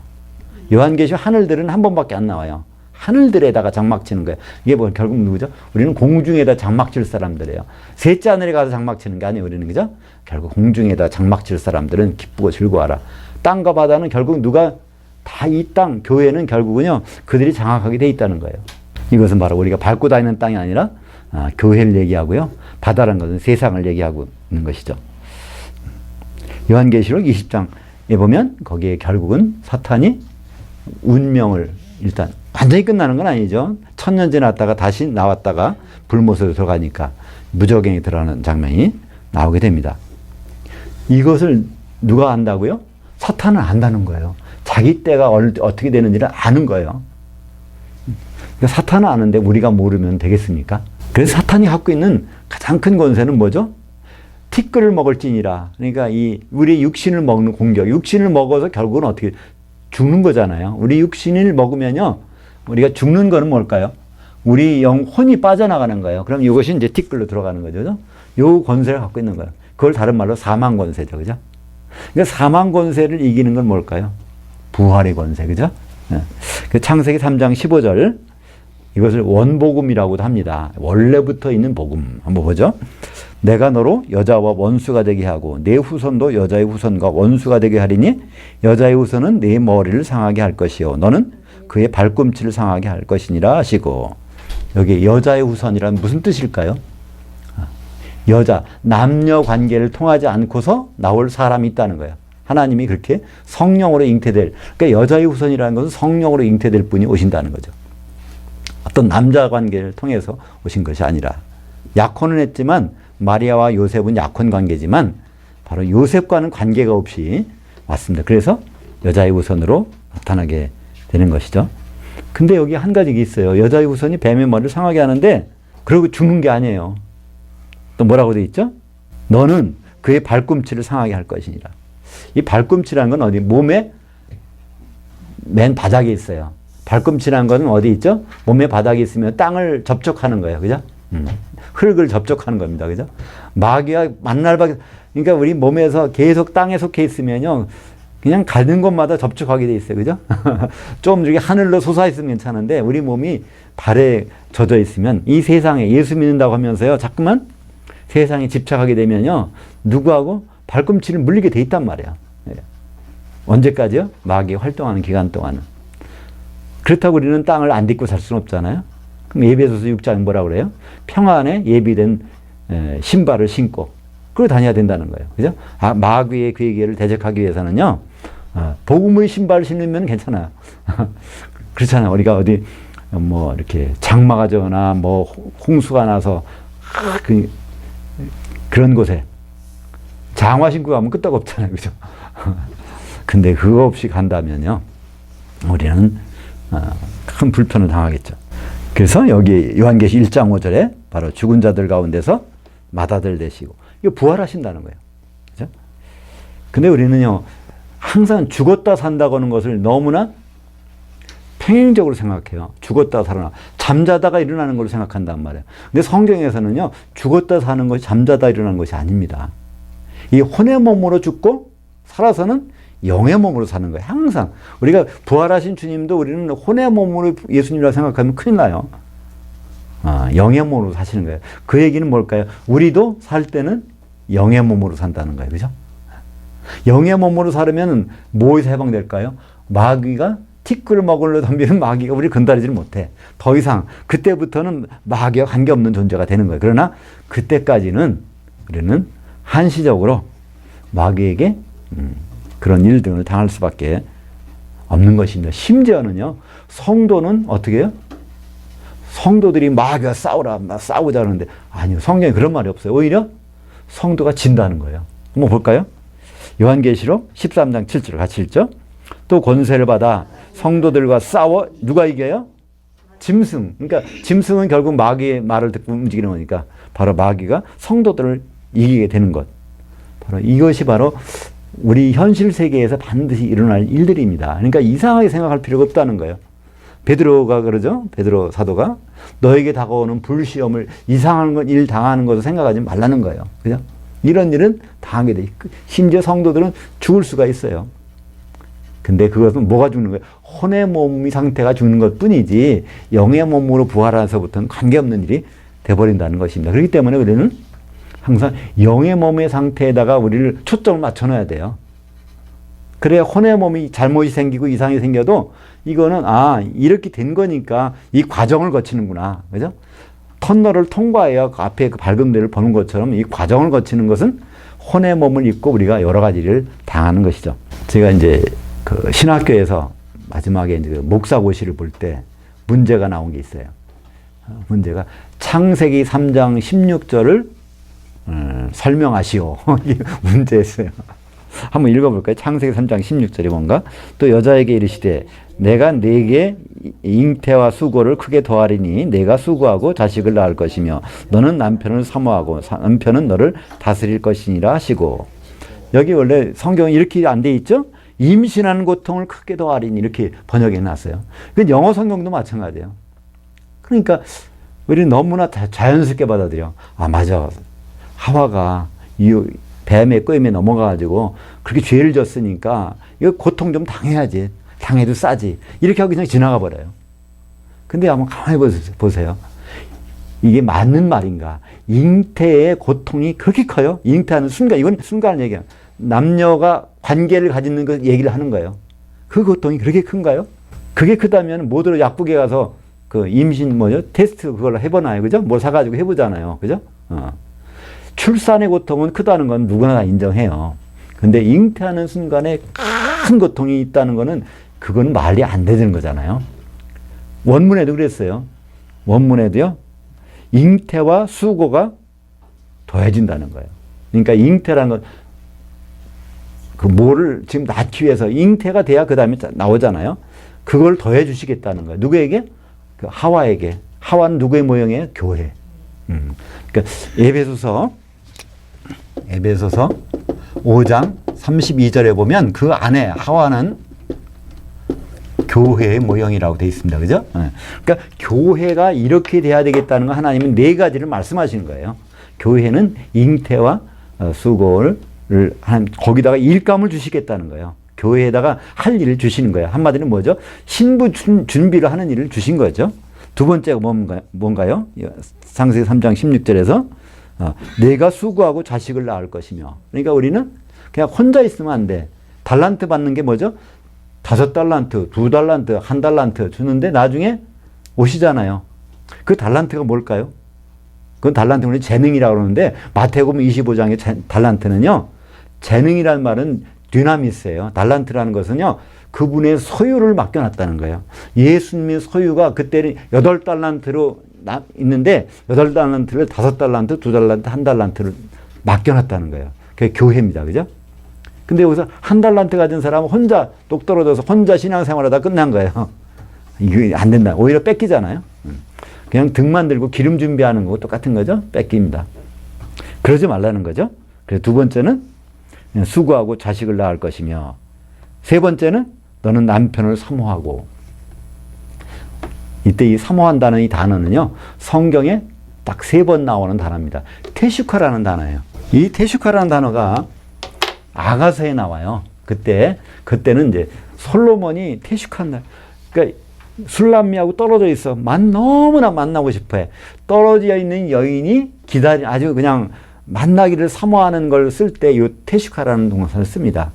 요한계시록 하늘들은 한 번밖에 안 나와요. 하늘들에다가 장막 치는 거예요. 이게 뭐 결국 누구죠? 우리는 공중에다 장막 칠 사람들이에요. 셋째 하늘에 가서 장막 치는 게 아니에요. 우리는, 그죠? 결국 공중에다 장막 칠 사람들은 기쁘고 즐거워하라. 땅과 바다는 결국 누가 다 이 땅, 교회는 결국은요, 그들이 장악하게 돼 있다는 거예요. 이것은 바로 우리가 밟고 다니는 땅이 아니라 교회를 얘기하고요. 바다라는 것은 세상을 얘기하고 있는 것이죠. 요한계시록 20장에 보면 거기에 결국은 사탄이 운명을 일단 완전히 끝나는 건 아니죠. 1000년 지났다가 다시 나왔다가 불못으로 들어가니까 무적행이 들어가는 장면이 나오게 됩니다. 이것을 누가 안다고요? 사탄은 안다는 거예요. 자기 때가 어떻게 되는지를 아는 거예요. 그러니까 사탄은 아는데 우리가 모르면 되겠습니까? 그래서 사탄이 갖고 있는 가장 큰 권세는 뭐죠? 티끌을 먹을지니라. 그러니까 우리 육신을 먹는 공격. 육신을 먹어서 결국은 어떻게 죽는 거잖아요. 우리 육신을 먹으면요, 우리가 죽는 거는 뭘까요? 우리 혼이 빠져나가는 거예요. 그럼 이것이 이제 티끌로 들어가는 거죠. 요 권세를 갖고 있는 거예요. 그걸 다른 말로 사망 권세죠. 그죠? 그러니까 사망 권세를 이기는 건 뭘까요? 부활의 권세. 그죠? 그 창세기 3장 15절. 이것을 원복음이라고도 합니다. 원래부터 있는 복음. 한번 보죠. 내가 너로 여자와 원수가 되게 하고 내 후손도 여자의 후손과 원수가 되게 하리니 여자의 후손은 내 머리를 상하게 할 것이요 너는 그의 발꿈치를 상하게 할 것이니라 하시고, 여기 여자의 후손이란 무슨 뜻일까요? 여자, 남녀 관계를 통하지 않고서 나올 사람이 있다는 거예요. 하나님이 그렇게 성령으로 잉태될, 그러니까 여자의 후손이라는 것은 성령으로 잉태될 분이 오신다는 거죠. 어떤 남자 관계를 통해서 오신 것이 아니라, 약혼은 했지만 마리아와 요셉은 약혼 관계지만 바로 요셉과는 관계가 없이 왔습니다. 그래서 여자의 후손으로 나타나게 되는 것이죠. 근데 여기 한 가지가 있어요. 여자의 후손이 뱀의 머리를 상하게 하는데 그러고 죽는 게 아니에요. 또 뭐라고 되어 있죠? 너는 그의 발꿈치를 상하게 할 것이니라. 이 발꿈치라는 건 어디? 몸의 맨 바닥에 있어요. 발꿈치라는 건 어디 있죠? 몸의 바닥에 있으면 땅을 접촉하는 거예요. 그죠? 흙을 접촉하는 겁니다. 그죠? 마귀와 만날 바, 그러니까 우리 몸에서 계속 땅에 속해 있으면요, 그냥 가는 곳마다 접촉하게 돼 있어요. 그죠? 좀 이렇게 하늘로 솟아있으면 괜찮은데 우리 몸이 발에 젖어 있으면 이 세상에 예수 믿는다고 하면서요. 자꾸만 세상에 집착하게 되면요. 누구하고 발꿈치를 물리게 돼 있단 말이에요. 예. 언제까지요? 마귀 활동하는 기간 동안은. 그렇다고 우리는 땅을 안 딛고 살 수는 없잖아요. 그럼 에베소서 6장 뭐라고 그래요? 평안에 예비된 신발을 신고 그러고 다녀야 된다는 거예요. 그죠? 마귀의 그 얘기를 대적하기 위해서는요. 복음의 신발을 신으면 괜찮아요. 그렇잖아요. 우리가 어디 뭐 이렇게 장마가 져나 뭐 홍수가 나서 그런 곳에 장화 신고 가면 끄떡 없잖아요. 그죠? 근데 그거 없이 간다면요. 우리는 큰 불편을 당하겠죠. 그래서 여기 요한계시 1장 5절에 바로 죽은 자들 가운데서 맏아들 되시고 이거 부활하신다는 거예요. 그죠? 근데 우리는요. 항상 죽었다 산다고 하는 것을 너무나 평행적으로 생각해요. 죽었다 살아나. 잠자다가 일어나는 걸로 생각한단 말이에요. 근데 성경에서는요. 죽었다 사는 것이 잠자다 일어나는 것이 아닙니다. 이 혼의 몸으로 죽고 살아서는 영의 몸으로 사는 거예요. 항상. 우리가 부활하신 주님도 우리는 혼의 몸으로 예수님이라고 생각하면 큰일 나요. 영의 몸으로 사시는 거예요. 그 얘기는 뭘까요? 우리도 살 때는 영의 몸으로 산다는 거예요. 그죠? 영의 몸으로 살으면 뭐에서 해방될까요? 마귀가 티끌을 먹으려 덤비는 마귀가 우리를 건드리지를 못해. 더 이상 그때부터는 마귀와 관계없는 존재가 되는 거예요. 그러나 그때까지는 우리는 한시적으로 마귀에게 그런 일들을 당할 수밖에 없는 것입니다. 심지어는요. 성도는 어떻게 해요? 성도들이 마귀와 싸우자 하는데 아니요. 성경에 그런 말이 없어요. 오히려 성도가 진다는 거예요. 한번 볼까요? 요한계시록 13장 7절 같이 읽죠. 또 권세를 받아 성도들과 싸워 누가 이겨요? 짐승. 그러니까 짐승은 결국 마귀의 말을 듣고 움직이는 거니까 바로 마귀가 성도들을 이기게 되는 것. 바로 이것이 바로 우리 현실 세계에서 반드시 일어날 일들입니다. 그러니까 이상하게 생각할 필요가 없다는 거예요. 베드로가 그러죠. 베드로 사도가 너에게 다가오는 불시험을 이상한 일 당하는 것을 생각하지 말라는 거예요. 그죠? 이런 일은 당하게 돼. 심지어 성도들은 죽을 수가 있어요. 근데 그것은 뭐가 죽는 거예요? 혼의 몸이 상태가 죽는 것 뿐이지 영의 몸으로 부활해서부터는 관계없는 일이 돼버린다는 것입니다. 그렇기 때문에 우리는 항상 영의 몸의 상태에다가 우리를 초점을 맞춰놔야 돼요. 그래야 혼의 몸이 잘못이 생기고 이상이 생겨도 이거는 이렇게 된 거니까 이 과정을 거치는구나. 그죠? 터널을 통과해야 그 앞에 그 밝은 데를 보는 것처럼 이 과정을 거치는 것은 혼의 몸을 입고 우리가 여러 가지 일을 당하는 것이죠. 제가 이제 그 신학교에서 마지막에 이제 목사고시를 볼 때 문제가 나온 게 있어요. 문제가 창세기 3장 16절을 설명하시오. 이 문제였어요. 한번 읽어볼까요? 창세기 3장 16절이 뭔가? 또 여자에게 이르시되 내가 네게 잉태와 수고를 크게 더하리니 내가 수고하고 자식을 낳을 것이며 너는 남편을 사모하고 남편은 너를 다스릴 것이니라 하시고 여기 원래 성경이 이렇게 안 돼 있죠? 임신하는 고통을 크게 더하리니 이렇게 번역해 놨어요. 그건 영어 성경도 마찬가지예요. 그러니까 우리는 너무나 자연스럽게 받아들여. 맞아. 하와가 이 뱀의 끄임에 넘어가가지고 그렇게 죄를 졌으니까 이거 고통 좀 당해야지. 당해도 싸지. 이렇게 하고 그냥 지나가 버려요. 근데 한번 가만히 보세요. 이게 맞는 말인가? 잉태의 고통이 그렇게 커요? 잉태하는 순간, 이건 순간을 얘기해요. 남녀가 관계를 가지는 그 얘기를 하는 거예요. 그 고통이 그렇게 큰가요? 그게 크다면 모두로 약국에 가서 그 임신 테스트 그걸로 해보나요? 그죠? 뭘 사가지고 해보잖아요. 그죠? 출산의 고통은 크다는 건 누구나 다 인정해요. 근데 잉태하는 순간에 큰 고통이 있다는 거는 그건 말이 안 되는 거잖아요. 원문에도 그랬어요. 원문에도요. 잉태와 수고가 더해진다는 거예요. 그러니까 잉태라는 건 그 뭐를 지금 낳기 위해서 잉태가 돼야 그 다음에 나오잖아요. 그걸 더해 주시겠다는 거예요. 누구에게? 그 하와에게. 하와는 누구의 모형이에요? 교회. 그러니까 에베소서 5장 32절에 보면 그 안에 하와는 교회의 모형이라고 되어 있습니다. 그죠? 그러니까 교회가 이렇게 돼야 되겠다는 거 하나님은 네 가지를 말씀하시는 거예요. 교회는 잉태와 수고를 거기다가 일감을 주시겠다는 거예요. 교회에다가 할 일을 주시는 거예요. 한마디로 뭐죠? 신부 준비를 하는 일을 주신 거죠. 두 번째가 뭔가요? 창세기 3장 16절에서 내가 수고하고 자식을 낳을 것이며. 그러니까 우리는 그냥 혼자 있으면 안 돼. 달란트 받는 게 뭐죠? 5달란트, 2달란트, 1달란트 주는데 나중에 오시잖아요. 그 달란트가 뭘까요? 그건 달란트는 재능이라고 그러는데 마태복음 25장의 달란트는요. 재능이라는 말은 dynamis예요. 달란트라는 것은요. 그분의 소유를 맡겨놨다는 거예요. 예수님의 소유가 그때는 8달란트로 있는데 8달란트를 5달란트, 2달란트, 1달란트를 맡겨놨다는 거예요. 그게 교회입니다. 그죠? 근데 여기서 1달란트 가진 사람은 혼자 똑 떨어져서 혼자 신앙생활하다 끝난 거예요. 이게 안 된다. 오히려 뺏기잖아요. 그냥 등만 들고 기름 준비하는 거고 똑같은 거죠. 뺏깁니다. 그러지 말라는 거죠. 그래서 두 번째는 수고하고 자식을 낳을 것이며, 세 번째는 너는 남편을 사모하고. 이때 이 사모한다는 이 단어는요, 성경에 딱 3번 나오는 단어입니다. 테슈카라는 단어예요. 이 테슈카라는 단어가 아가서에 나와요. 그때는 이제 솔로몬이 테슈카한다. 그러니까 술람미하고 떨어져 있어. 너무나 만나고 싶어 해. 떨어져 있는 여인이 아주 그냥 만나기를 사모하는 걸 쓸 때 이 테슈카라는 동사를 씁니다.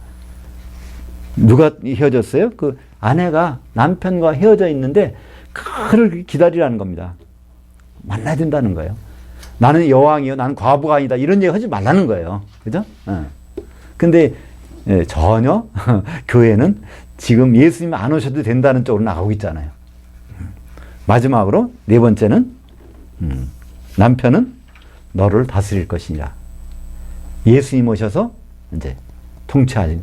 누가 헤어졌어요? 그 아내가 남편과 헤어져 있는데 그를 기다리라는 겁니다. 만나야 된다는 거예요. 나는 여왕이요. 나는 과부가 아니다. 이런 얘기 하지 말라는 거예요. 그죠? 근데 전혀 교회는 지금 예수님 안 오셔도 된다는 쪽으로 나가고 있잖아요. 마지막으로 네 번째는 남편은 너를 다스릴 것이니라. 예수님 오셔서 이제 통치하신.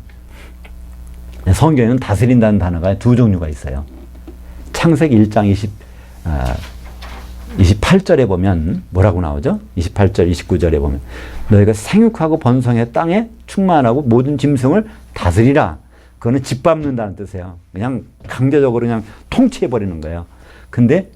성경에는 다스린다는 단어가 두 종류가 있어요. 창세기 1장 28절에 보면 뭐라고 나오죠? 28절, 29절에 보면 너희가 생육하고 번성해 땅에 충만하고 모든 짐승을 다스리라. 그거는 짓밟는다는 뜻이에요. 그냥 강제적으로 그냥 통치해버리는 거예요. 근데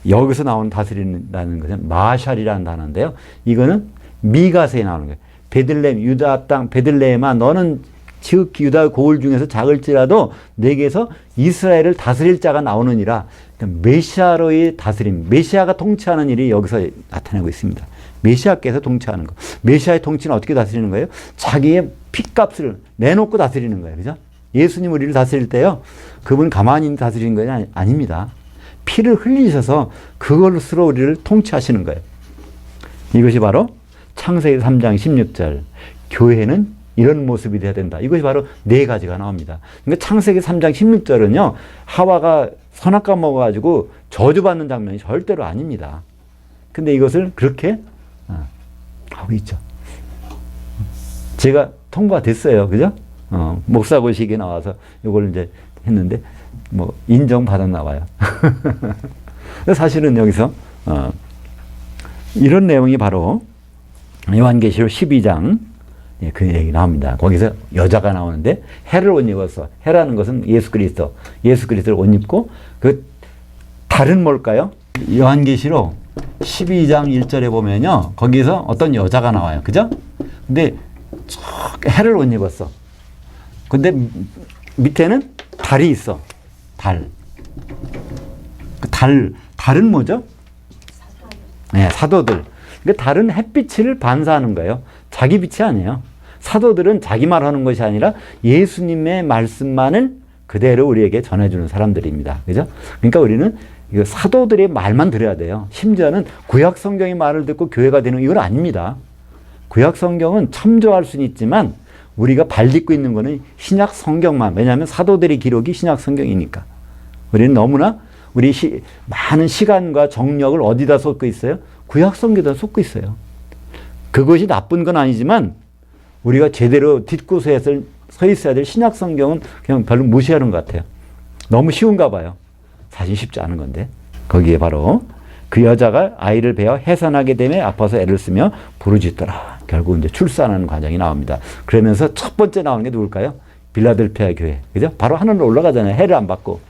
여기서 나오는 다스린다는 것은 마샬이라는 단어인데요. 이거는 미가서에 나오는 거예요. 베들레헴, 유다 땅 베들레헴아 너는 지극히 유다 고을 중에서 작을지라도 내게서 이스라엘을 다스릴 자가 나오느니라. 그러니까 메시아로의 다스림, 메시아가 통치하는 일이 여기서 나타나고 있습니다. 메시아께서 통치하는 거. 메시아의 통치는 어떻게 다스리는 거예요? 자기의 핏값을 내놓고 다스리는 거예요. 그죠? 예수님 우리를 다스릴 때요. 그분 가만히 다스리는 것이 아닙니다. 피를 흘리셔서 그것으로 우리를 통치하시는 거예요. 이것이 바로 창세기 3장 16절. 교회는 이런 모습이 돼야 된다. 이것이 바로 4가지가 나옵니다. 그러니까 창세기 3장 16절은요. 하와가 선악과 먹어가지고 저주받는 장면이 절대로 아닙니다. 근데 이것을 그렇게 하고 있죠. 제가 통보가 됐어요. 그죠? 목사고식에 나와서 이걸 이제 했는데 뭐 인정받았나 봐요. 사실은 여기서 이런 내용이 바로 요한계시록 12장 그 얘기 나옵니다. 거기서 여자가 나오는데 해를 옷 입었어. 해라는 것은 예수 그리스도. 예수 그리스도를 옷 입고 그 달은 뭘까요? 요한계시록 12장 1절에 보면요. 거기서 어떤 여자가 나와요. 그죠? 근데 해를 옷 입었어. 근데 밑에는 달이 있어. 달. 그 달은 뭐죠? 네, 사도들. 그러니까 달은 햇빛을 반사하는 거예요. 자기 빛이 아니에요. 사도들은 자기만 하는 것이 아니라 예수님의 말씀만을 그대로 우리에게 전해주는 사람들입니다. 그죠? 그러니까 우리는 이거 사도들의 말만 들어야 돼요. 심지어는 구약 성경의 말을 듣고 교회가 되는 이건 아닙니다. 구약 성경은 참조할 수는 있지만 우리가 발딛고 있는 거는 신약 성경만. 왜냐하면 사도들의 기록이 신약 성경이니까. 우리는 너무나 많은 시간과 정력을 어디다 쏟고 있어요? 구약 성경에다 쏟고 있어요. 그것이 나쁜 건 아니지만 우리가 제대로 딛고 서 있어야 될 신약 성경은 그냥 별로 무시하는 것 같아요. 너무 쉬운가 봐요. 사실 쉽지 않은 건데. 거기에 바로 그 여자가 아이를 베어 해산하게 되며 아파서 애를 쓰며 부르짖더라. 결국 이제 출산하는 과정이 나옵니다. 그러면서 첫 번째 나오는 게 누굴까요? 빌라델피아 교회. 그죠? 바로 하늘로 올라가잖아요. 해를 안 받고.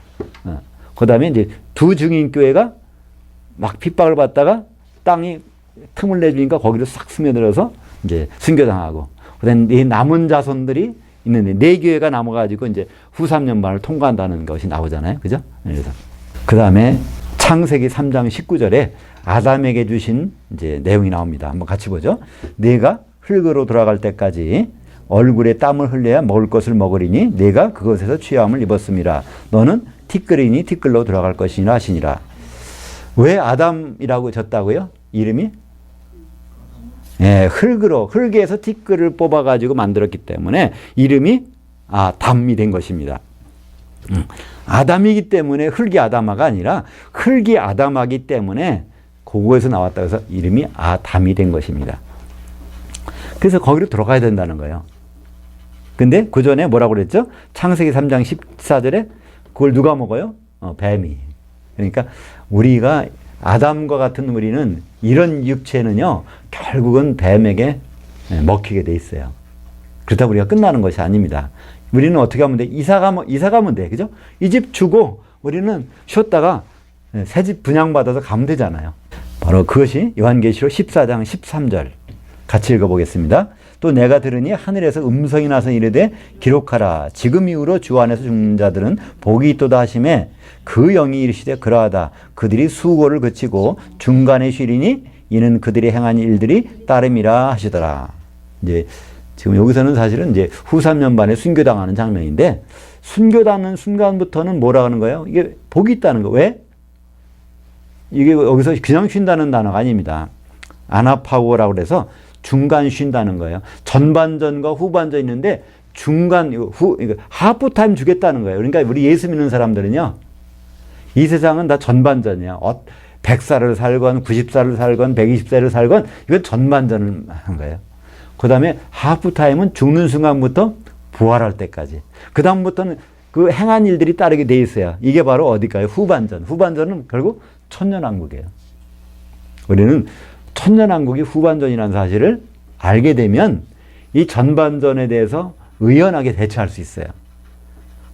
그 다음에 이제 두 증인교회가 막 핍박을 받다가 땅이 틈을 내주니까 거기로 싹 스며들어서 이제 순교당하고. 그 다음에 이 남은 자손들이 있는데 네 교회가 남아가지고 이제 후 3년반을 통과한다는 것이 나오잖아요. 그죠? 그래서 그 다음에 창세기 3장 19절에 아담에게 주신 이제 내용이 나옵니다. 한번 같이 보죠. 네가 흙으로 돌아갈 때까지 얼굴에 땀을 흘려야 먹을 것을 먹으리니 네가 그것에서 취함을 입었음이라. 너는 티끌이니 티끌로 돌아갈 것이니라 하시니라. 왜 아담이라고 졌다고요? 이름이? 예, 흙에서 티끌을 뽑아가지고 만들었기 때문에 이름이 아담이 된 것입니다. 아담이기 때문에 흙이 아담아가 아니라 흙이 아담하기 때문에 그거에서 나왔다고 해서 이름이 아담이 된 것입니다. 그래서 거기로 들어가야 된다는 거예요. 근데 그 전에 뭐라고 그랬죠? 창세기 3장 14절에 그걸 누가 먹어요? 뱀이. 그러니까 우리가 아담과 같은 우리는 이런 육체는요, 결국은 뱀에게 먹히게 돼 있어요. 그렇다고 우리가 끝나는 것이 아닙니다. 우리는 어떻게 하면 돼? 이사 가면 돼. 그죠? 이 집 주고 우리는 쉬었다가 새 집 분양받아서 가면 되잖아요. 바로 그것이 요한계시록 14장 13절. 같이 읽어보겠습니다. 또 내가 들으니 하늘에서 음성이 나서 이르되 기록하라. 지금 이후로 주 안에서 죽는 자들은 복이 있도다 하시매 그 영이 이르시되 그러하다. 그들이 수고를 그치고 중간에 쉬리니 이는 그들이 행한 일들이 따름이라 하시더라. 이제 지금 여기서는 사실은 이제 후 3년 반에 순교당하는 장면인데 순교당하는 순간부터는 뭐라 하는 거예요? 이게 복이 있다는 거. 왜? 이게 여기서 그냥 쉰다는 단어가 아닙니다. 아나파우어라고 그래서 중간 쉰다는 거예요. 전반전과 후반전 있는데 중간, 하프타임 주겠다는 거예요. 그러니까 우리 예수 믿는 사람들은요, 이 세상은 다 전반전이야. 100살을 살건, 90살을 살건, 120살을 살건, 이건 전반전을 하는 거예요. 그 다음에 하프타임은 죽는 순간부터 부활할 때까지. 그 다음부터는 그 행한 일들이 따르게 돼 있어요. 이게 바로 어디까요? 후반전. 후반전은 결국 천년왕국이에요. 우리는 천년왕국이 후반전이라는 사실을 알게 되면 이 전반전에 대해서 의연하게 대처할 수 있어요.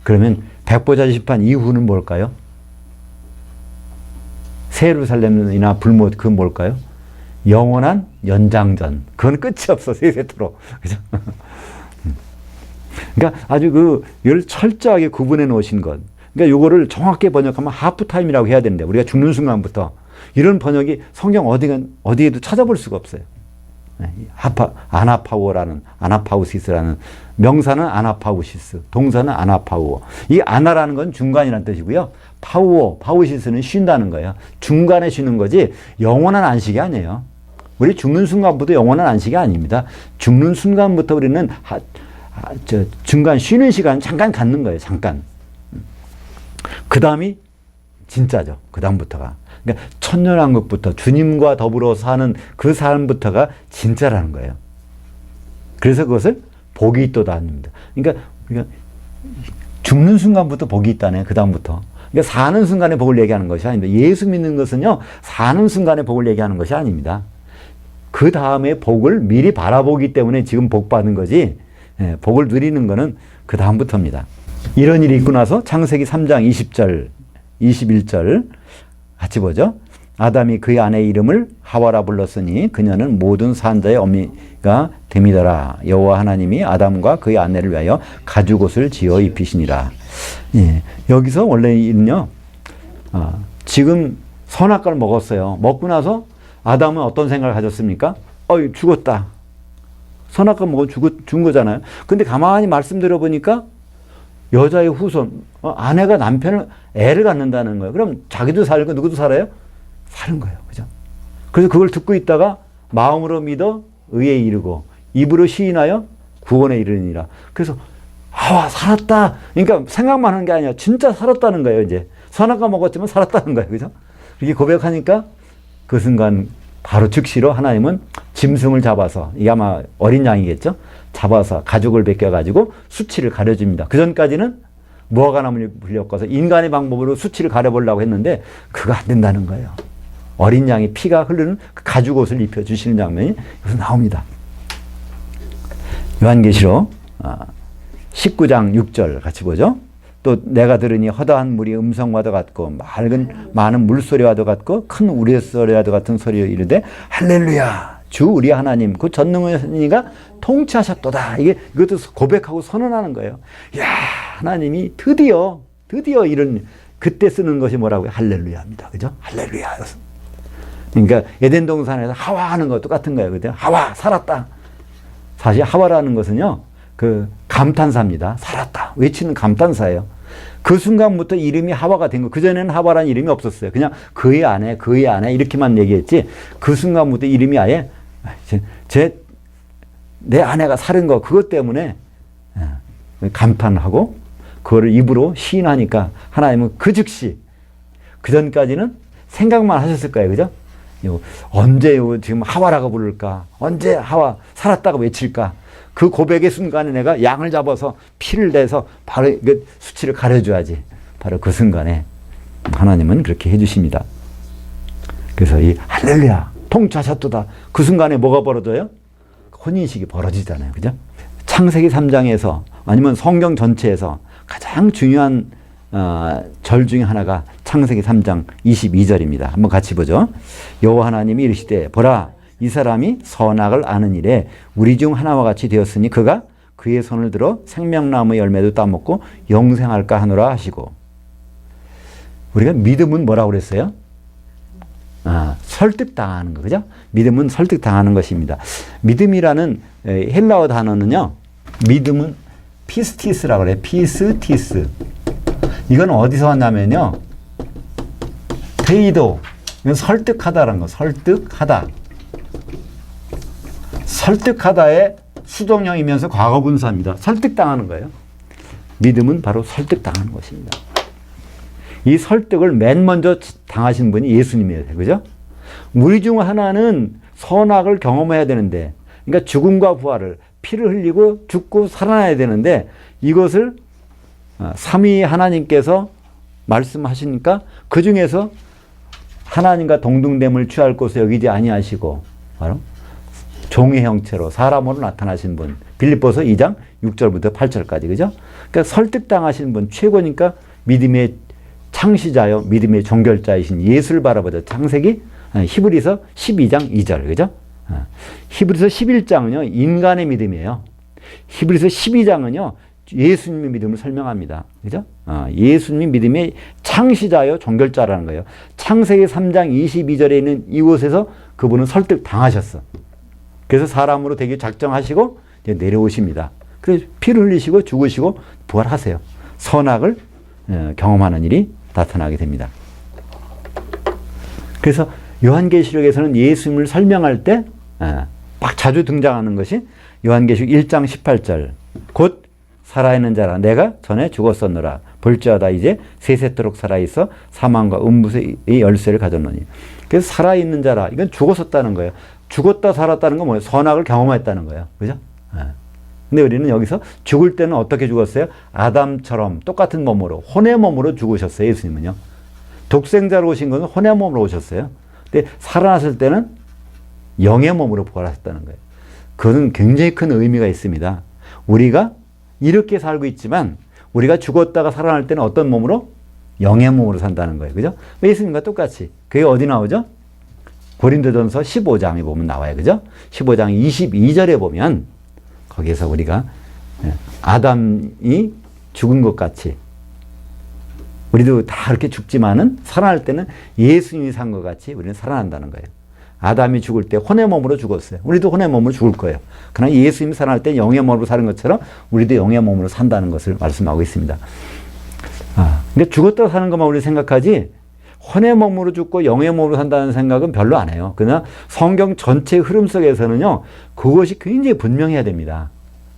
그러면 백보자 심판 이후는 뭘까요? 새 예루살렘이나 불못, 그건 뭘까요? 영원한 연장전. 그건 끝이 없어, 세세토록. 그죠? 그러니까 아주 이걸 철저하게 구분해 놓으신 것. 그러니까 요거를 정확하게 번역하면 하프타임이라고 해야 되는데, 우리가 죽는 순간부터. 이런 번역이 성경 어디에도 찾아볼 수가 없어요. 아나파우어라는, 아나파우시스라는 명사는 아나파우시스, 동사는 아나파우어. 이 아나라는 건 중간이라는 뜻이고요. 파우시스는 쉰다는 거예요. 중간에 쉬는 거지 영원한 안식이 아니에요. 우리 죽는 순간부터 영원한 안식이 아닙니다. 죽는 순간부터 우리는 중간 쉬는 시간 잠깐 갖는 거예요. 잠깐. 그 다음이 진짜죠. 그 다음부터가. 그러니까 천년왕국부터 주님과 더불어 사는 그 삶부터가 진짜라는 거예요. 그래서 그것을 복이 있도다 합니다. 그러니까 우리가 죽는 순간부터 복이 있다네. 그 다음부터. 그러니까 사는 순간에 복을 얘기하는 것이 아닙니다. 예수 믿는 것은요, 사는 순간에 복을 얘기하는 것이 아닙니다. 그 다음에 복을 미리 바라보기 때문에 지금 복 받는 거지, 복을 누리는 것은 그 다음부터입니다. 이런 일이 있고 나서 창세기 3장 20절, 21절 같이 보죠. 아담이 그의 아내의 이름을 하와라 불렀으니 그녀는 모든 산자의 어미가 됨이더라. 여호와 하나님이 아담과 그의 아내를 위하여 가죽옷을 지어 입히시니라. 예, 여기서 원래는요, 지금 선악과를 먹었어요. 먹고 나서 아담은 어떤 생각을 가졌습니까? 죽었다. 선악과 먹어 죽은 거잖아요. 근데 가만히 말씀 들어보니까 여자의 후손, 아내가 남편을, 애를 갖는다는 거예요. 그럼 자기도 살고 누구도 살아요? 사는 거예요. 그죠? 그래서 그걸 듣고 있다가 마음으로 믿어 의에 이르고 입으로 시인하여 구원에 이르니라. 그래서 살았다. 그러니까 생각만 하는 게 아니라 진짜 살았다는 거예요. 이제 선악과 먹었지만 살았다는 거예요. 그죠? 이렇게 고백하니까 그 순간 바로 즉시로 하나님은 짐승을 잡아서, 이게 아마 어린 양이겠죠? 잡아서 가죽을 벗겨가지고 수치를 가려줍니다. 그 전까지는 무화과나무를 불려서 인간의 방법으로 수치를 가려보려고 했는데 그거 안 된다는 거예요. 어린 양이 피가 흐르는 가죽옷을 입혀주시는 장면이 여기서 나옵니다. 요한계시록 19장 6절 같이 보죠. 또 내가 들으니 허다한 물이 음성과도 같고 많은 물소리와도 같고 큰 우레소리와도 같은 소리로 이르되 할렐루야, 주 우리 하나님 그 전능하시니가 통치하셨도다. 이것도 고백하고 선언하는 거예요. 야, 하나님이 드디어 이런 그때 쓰는 것이 뭐라고요? 할렐루야입니다. 그죠? 할렐루야. 그러니까 에덴 동산에서 하와 하는 것 똑같은 거예요. 그죠? 하와 살았다. 사실 하와라는 것은요. 그 감탄사입니다. 살았다. 외치는 감탄사예요. 그 순간부터 이름이 하와가 된 거. 그전에는 하와라는 이름이 없었어요. 그냥 그의 아내 이렇게만 얘기했지. 그 순간부터 이름이 아예 내 아내가 살은 거 그것 때문에 감탄하고 그거를 입으로 시인하니까 하나님은 그 즉시 그전까지는 생각만 하셨을 거예요. 그죠? 언제 지금 하와라고 부를까? 언제 하와 살았다고 외칠까? 그 고백의 순간에 내가 양을 잡아서 피를 내서 바로 그 수치를 가려줘야지. 바로 그 순간에 하나님은 그렇게 해주십니다. 그래서 이 할렐루야 통치하셨도다. 그 순간에 뭐가 벌어져요? 혼인식이 벌어지잖아요. 그죠? 창세기 3장에서 아니면 성경 전체에서 가장 중요한 절 중에 하나가 창세기 3장 22절입니다. 한번 같이 보죠. 여호와 하나님이 이르시되 보라 이 사람이 선악을 아는 일에 우리 중 하나와 같이 되었으니 그가 그의 손을 들어 생명나무 열매도 따먹고 영생할까 하노라 하시고. 우리가 믿음은 뭐라고 그랬어요? 설득당하는 거, 그죠? 믿음은 설득당하는 것입니다. 믿음이라는 헬라어 단어는요, 믿음은 피스티스라고 그래요. 피스티스. 이건 어디서 왔냐면요, 테이도. 이건 설득하다라는 거, 설득하다. 설득하다의 수동형이면서 과거분사입니다. 설득당하는 거예요. 믿음은 바로 설득당하는 것입니다. 이 설득을 맨 먼저 당하신 분이 예수님이에요. 그죠? 우리 중 하나는 선악을 경험해야 되는데, 그러니까 죽음과 부활을 피를 흘리고 죽고 살아나야 되는데, 이것을 삼위 하나님께서 말씀하시니까 그 중에서 하나님과 동등됨을 취할 곳에 여기지 아니하시고 바로 종의 형체로 사람으로 나타나신 분. 빌립보서 2장 6절부터 8절까지. 그죠? 그러니까 설득당하신 분 최고니까 믿음의 창시자요 믿음의 종결자이신 예수를 바라보자. 창세기 히브리서 12장 2절. 그죠? 히브리서 11장은요 인간의 믿음이에요. 히브리서 12장은요 예수님의 믿음을 설명합니다. 그죠? 예수님의 믿음의 창시자요 종결자라는 거예요. 창세기 3장 22절에 있는 이곳에서 그분은 설득당하셨어. 그래서 사람으로 되기 작정하시고 이제 내려오십니다. 그래서 피를 흘리시고 죽으시고 부활하세요. 선악을 경험하는 일이 나타나게 됩니다. 그래서 요한계시록에서는 예수님을 설명할 때 막 자주 등장하는 것이 요한계시록 1장 18절. 곧 살아있는 자라 내가 전에 죽었었노라. 볼지어다 이제 세세토록 살아있어 사망과 음부의 열쇠를 가졌노니. 그래서 살아있는 자라 이건 죽었었다는 거예요. 죽었다 살았다는 건 뭐예요? 선악을 경험했다는 거예요. 그죠? 근데 우리는 여기서 죽을 때는 어떻게 죽었어요? 아담처럼 똑같은 몸으로, 혼의 몸으로 죽으셨어요. 예수님은요. 독생자로 오신 것은 혼의 몸으로 오셨어요. 근데 살아났을 때는 영의 몸으로 부활하셨다는 거예요. 그것은 굉장히 큰 의미가 있습니다. 우리가 이렇게 살고 있지만 우리가 죽었다가 살아날 때는 어떤 몸으로? 영의 몸으로 산다는 거예요. 그죠? 예수님과 똑같이. 그게 어디 나오죠? 고린도전서 15장에 보면 나와요. 그죠? 15장 22절에 보면 거기에서 우리가 아담이 죽은 것 같이 우리도 다 그렇게 죽지만은 살아날 때는 예수님이 산 것 같이 우리는 살아난다는 거예요. 아담이 죽을 때 혼의 몸으로 죽었어요. 우리도 혼의 몸으로 죽을 거예요. 그러나 예수님이 살아날 때 영의 몸으로 사는 것처럼 우리도 영의 몸으로 산다는 것을 말씀하고 있습니다. 근데 죽었다 사는 것만 우리 생각하지 혼의 몸으로 죽고 영의 몸으로 산다는 생각은 별로 안 해요. 그러나 성경 전체 흐름 속에서는요, 그것이 굉장히 분명해야 됩니다.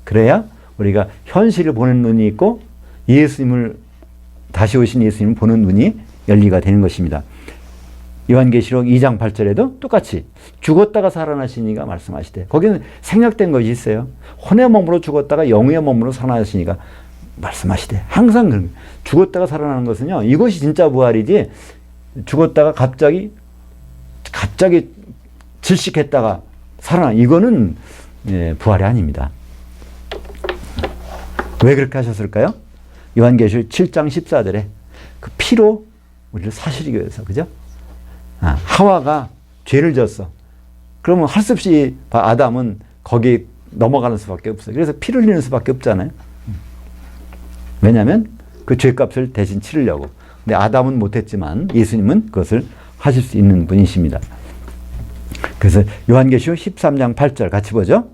그래야 우리가 현실을 보는 눈이 있고 예수님을 다시 오신 예수님을 보는 눈이 열리가 되는 것입니다. 요한계시록 2장 8절에도 똑같이 죽었다가 살아나시니가 말씀하시되 거기는 생략된 것이 있어요. 혼의 몸으로 죽었다가 영의 몸으로 살아나시니가 말씀하시되 항상 그런 죽었다가 살아나는 것은요, 이것이 진짜 부활이지 죽었다가 갑자기 질식했다가 살아나 이거는 부활이 아닙니다. 왜 그렇게 하셨을까요? 요한계시록 7장 14절에 그 피로 우리를 사시기 위해서, 그죠? 하와가 죄를 졌어. 그러면 할 수 없이 아담은 거기에 넘어가는 수밖에 없어요. 그래서 피를 흘리는 수밖에 없잖아요. 왜냐하면 그 죄값을 대신 치르려고. 근데 아담은 못했지만 예수님은 그것을 하실 수 있는 분이십니다. 그래서 요한계시록 13장 8절 같이 보죠.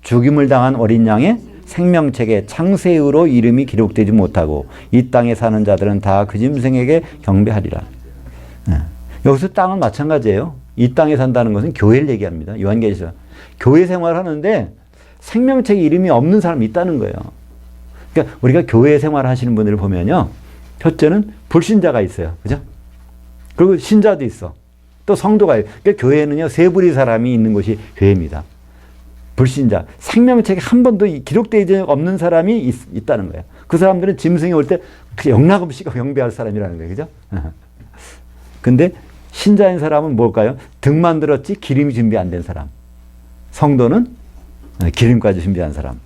죽임을 당한 어린 양의 생명책에 창세후로 이름이 기록되지 못하고 이 땅에 사는 자들은 다 그 짐승에게 경배하리라. 여기서 땅은 마찬가지예요. 이 땅에 산다는 것은 교회를 얘기합니다. 요한계시록. 교회 생활하는데 생명책에 이름이 없는 사람이 있다는 거예요. 그러니까 우리가 교회 생활하시는 분들을 보면요. 첫째는 불신자가 있어요. 그죠? 그리고 신자도 있어. 또 성도가 있어요. 그러니까 교회는요. 세 부류의 사람이 있는 곳이 교회입니다. 불신자, 생명책에 한 번도 기록되지 없는 사람이 있다는 거예요. 그 사람들은 짐승이 올 때 영락없이 경배할 사람이라는 거예요. 그죠? 근데 신자인 사람은 뭘까요? 등만 들었지 기름이 준비 안 된 사람. 성도는 기름까지 준비한 사람.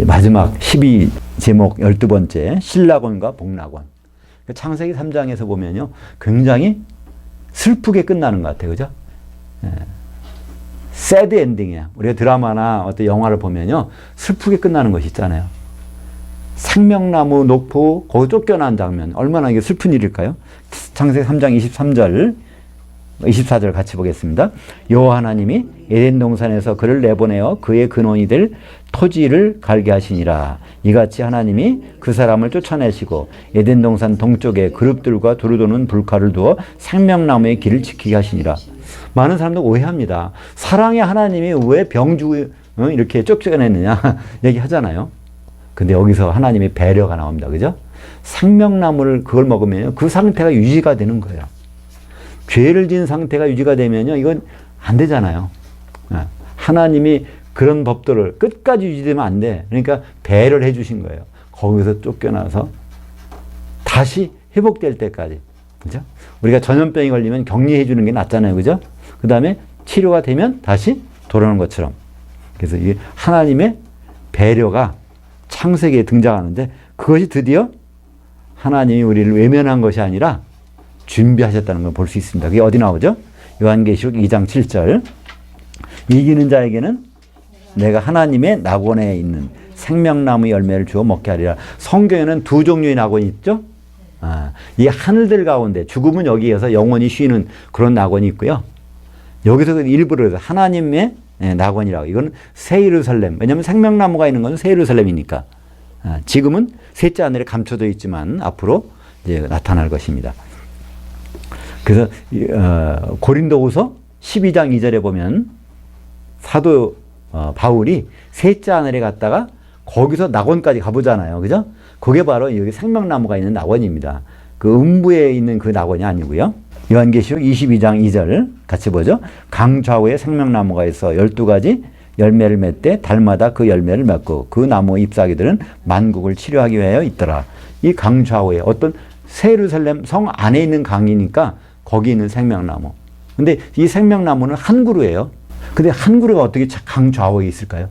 마지막 12제목 12번째 신라곤과 복락곤. 창세기 3장에서 보면요. 굉장히 슬프게 끝나는 것 같아요. 그죠? 새드 엔딩이야. 우리가 드라마나 어떤 영화를 보면요. 슬프게 끝나는 것이 있잖아요. 생명나무 놓고 거기 쫓겨난 장면. 얼마나 이게 슬픈 일일까요? 창세기 3장 23절, 24절 같이 보겠습니다. 여호와 하나님이 에덴 동산에서 그를 내보내어 그의 근원이 될 토지를 갈게 하시니라. 이같이 하나님이 그 사람을 쫓아내시고 에덴 동산 동쪽에 그룹들과 두루 도는 불칼을 두어 생명나무의 길을 지키게 하시니라. 많은 사람들 오해합니다. 사랑의 하나님이 왜 병주 이렇게 쫓겨냈느냐 얘기하잖아요. 근데 여기서 하나님의 배려가 나옵니다. 그죠? 생명나무를 그걸 먹으면 그 상태가 유지가 되는 거예요. 죄를 지은 상태가 유지가 되면요. 이건 안 되잖아요. 하나님이 그런 법들을 끝까지 유지되면 안 돼. 그러니까 배려를 해 주신 거예요. 거기서 쫓겨나서 다시 회복될 때까지. 그죠? 우리가 전염병이 걸리면 격리해 주는 게 낫잖아요. 그죠? 그 다음에 치료가 되면 다시 돌아오는 것처럼. 그래서 이게 하나님의 배려가 창세기에 등장하는데 그것이 드디어 하나님이 우리를 외면한 것이 아니라 준비하셨다는 걸 볼 수 있습니다. 그게 어디 나오죠? 요한계시록 2장 7절. 이기는 자에게는 내가 하나님의 낙원에 있는 생명나무 열매를 주어 먹게 하리라. 성경에는 두 종류의 낙원이 있죠? 이 하늘들 가운데 죽음은 여기에서 영원히 쉬는 그런 낙원이 있고요. 여기서 일부러 하나님의 낙원이라고. 이건 새 예루살렘. 왜냐하면 생명나무가 있는 것은 새 예루살렘이니까. 지금은 셋째 하늘에 감춰져 있지만 앞으로 이제 나타날 것입니다. 그래서 고린도후서 12장 2절에 보면 사도 바울이 셋째 하늘에 갔다가 거기서 낙원까지 가보잖아요. 그죠? 그게 바로 여기 생명나무가 있는 낙원입니다. 그 음부에 있는 그 낙원이 아니고요. 요한계시록 22장 2절 같이 보죠. 강 좌우에 생명나무가 있어 12가지 열매를 맺되 달마다 그 열매를 맺고 그 나무 잎사귀들은 만국을 치료하기 위하여 있더라. 이 강 좌우에 어떤 새 예루살렘 성 안에 있는 강이니까 거기 있는 생명나무. 근데 이 생명나무는 한 그루예요. 근데 한 그루가 어떻게 강 좌우에 있을까요?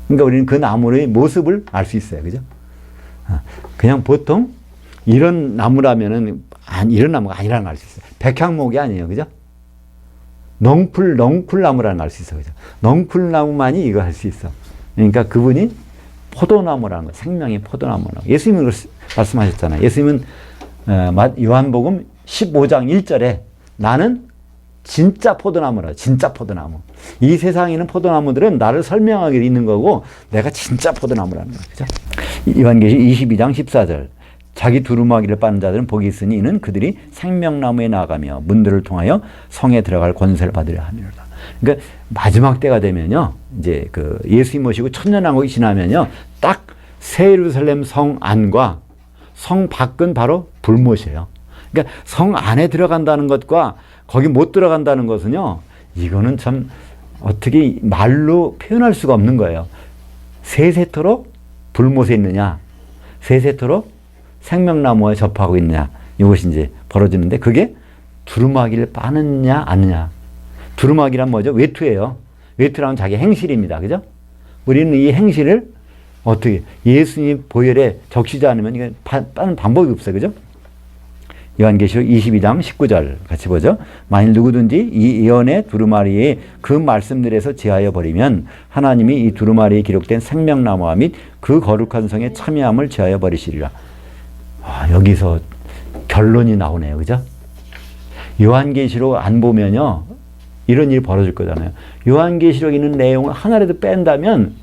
그러니까 우리는 그 나무의 모습을 알 수 있어요. 그죠? 그냥 보통 이런 나무라면은 이런 나무가 아니라는 걸 알 수 있어요. 백향목이 아니에요. 그죠? 넝쿨나무라는 걸 알 수 있어요. 그죠? 넝쿨나무만이 이거 할 수 있어. 그러니까 그분이 포도나무라는 거, 생명의 포도나무라고. 예수님은 말씀하셨잖아요. 예수님은 요한복음 15장 1절에 나는 진짜 포도나무라. 진짜 포도나무. 이 세상에 있는 포도나무들은 나를 설명하기 있는 거고 내가 진짜 포도나무라는 거죠. 그죠? 요한계시록 22장 14절. 자기 두루마기를 빠는 자들은 복이 있으니 이는 그들이 생명나무에 나아가며 문들을 통하여 성에 들어갈 권세를 받으려 함이로다. 그러니까 마지막 때가 되면요. 이제 그 예수님 모시고 천년왕국이 지나면요. 딱 새 예루살렘 성 안과 성 밖은 바로 불못이에요. 그러니까 성 안에 들어간다는 것과 거기 못 들어간다는 것은요. 이거는 참 어떻게 말로 표현할 수가 없는 거예요. 세세토록 불못에 있느냐. 세세토록 생명나무에 접하고 있느냐. 이것이 이제 벌어지는데 그게 두루마기를 빠느냐 아느냐. 두루마기란 뭐죠? 외투예요. 외투라는 자기 행실입니다. 그죠? 우리는 이 행실을 어떻게 예수님 보혈에 적시지 않으면 이게 빠는 방법이 없어요. 그죠? 요한계시록 22장 19절 같이 보죠. 만일 누구든지 이 예언의 두루마리에 그 말씀들에서 제하여 버리면 하나님이 이 두루마리에 기록된 생명나무와 및 그 거룩한 성의 참여함을 제하여 버리시리라. 여기서 결론이 나오네요. 그죠? 요한계시록 안 보면요, 이런 일이 벌어질 거잖아요. 요한계시록에 있는 내용을 하나라도 뺀다면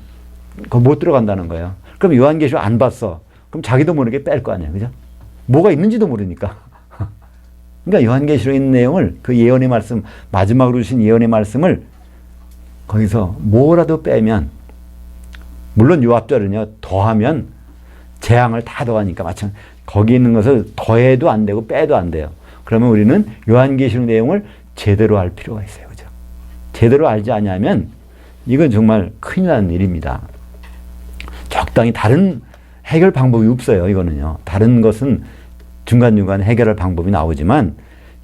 그거 못 들어간다는 거예요. 그럼 요한계시록 안 봤어. 그럼 자기도 모르게 뺄 거 아니에요. 그죠? 뭐가 있는지도 모르니까. 그러니까 요한계시록에 있는 내용을, 그 예언의 말씀, 마지막으로 주신 예언의 말씀을 거기서 뭐라도 빼면, 물론 요 앞절은요, 더하면 재앙을 다 더하니까 마찬가지. 거기 있는 것을 더해도 안 되고 빼도 안 돼요. 그러면 우리는 요한계시록 내용을 제대로 알 필요가 있어요. 그죠? 제대로 알지 않으면 이건 정말 큰일 나는 일입니다. 적당히 다른 해결 방법이 없어요. 이거는요. 다른 것은 중간중간 해결할 방법이 나오지만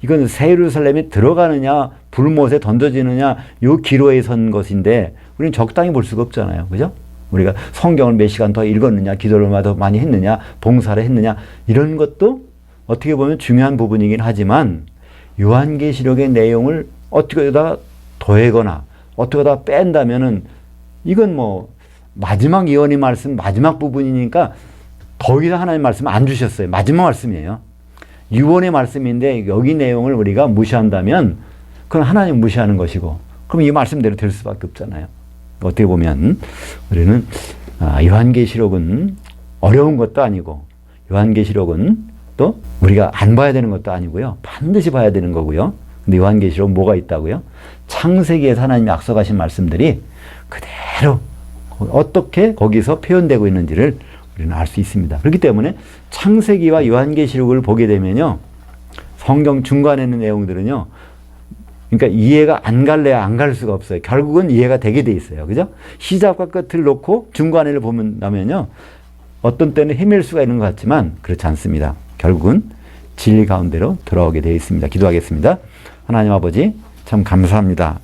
이건 새 예루살렘에 들어가느냐 불못에 던져지느냐 요 기로에 선 것인데 우리는 적당히 볼 수가 없잖아요. 그죠? 우리가 성경을 몇 시간 더 읽었느냐, 기도를 더 많이 했느냐, 봉사를 했느냐, 이런 것도 어떻게 보면 중요한 부분이긴 하지만 요한계시록의 내용을 어떻게 하다 더하거나 어떻게 하다 뺀다면은 이건 뭐 마지막 예언의 말씀 마지막 부분이니까 더 이상 하나님 말씀 안 주셨어요. 마지막 말씀이에요. 유언의 말씀인데 여기 내용을 우리가 무시한다면 그건 하나님 무시하는 것이고 그럼 이 말씀대로 될 수밖에 없잖아요. 어떻게 보면 우리는 요한계시록은 어려운 것도 아니고 요한계시록은 또 우리가 안 봐야 되는 것도 아니고요. 반드시 봐야 되는 거고요. 근데 요한계시록은 뭐가 있다고요? 창세기에서 하나님이 약속하신 말씀들이 그대로 어떻게 거기서 표현되고 있는지를 우리는 알 수 있습니다. 그렇기 때문에 창세기와 요한계시록을 보게 되면요. 성경 중간에 있는 내용들은요. 그러니까 이해가 안 갈래야 안 갈 수가 없어요. 결국은 이해가 되게 돼 있어요. 그죠? 시작과 끝을 놓고 중간에를 보면요. 어떤 때는 헤맬 수가 있는 것 같지만 그렇지 않습니다. 결국은 진리 가운데로 돌아오게 되어 있습니다. 기도하겠습니다. 하나님 아버지 참 감사합니다.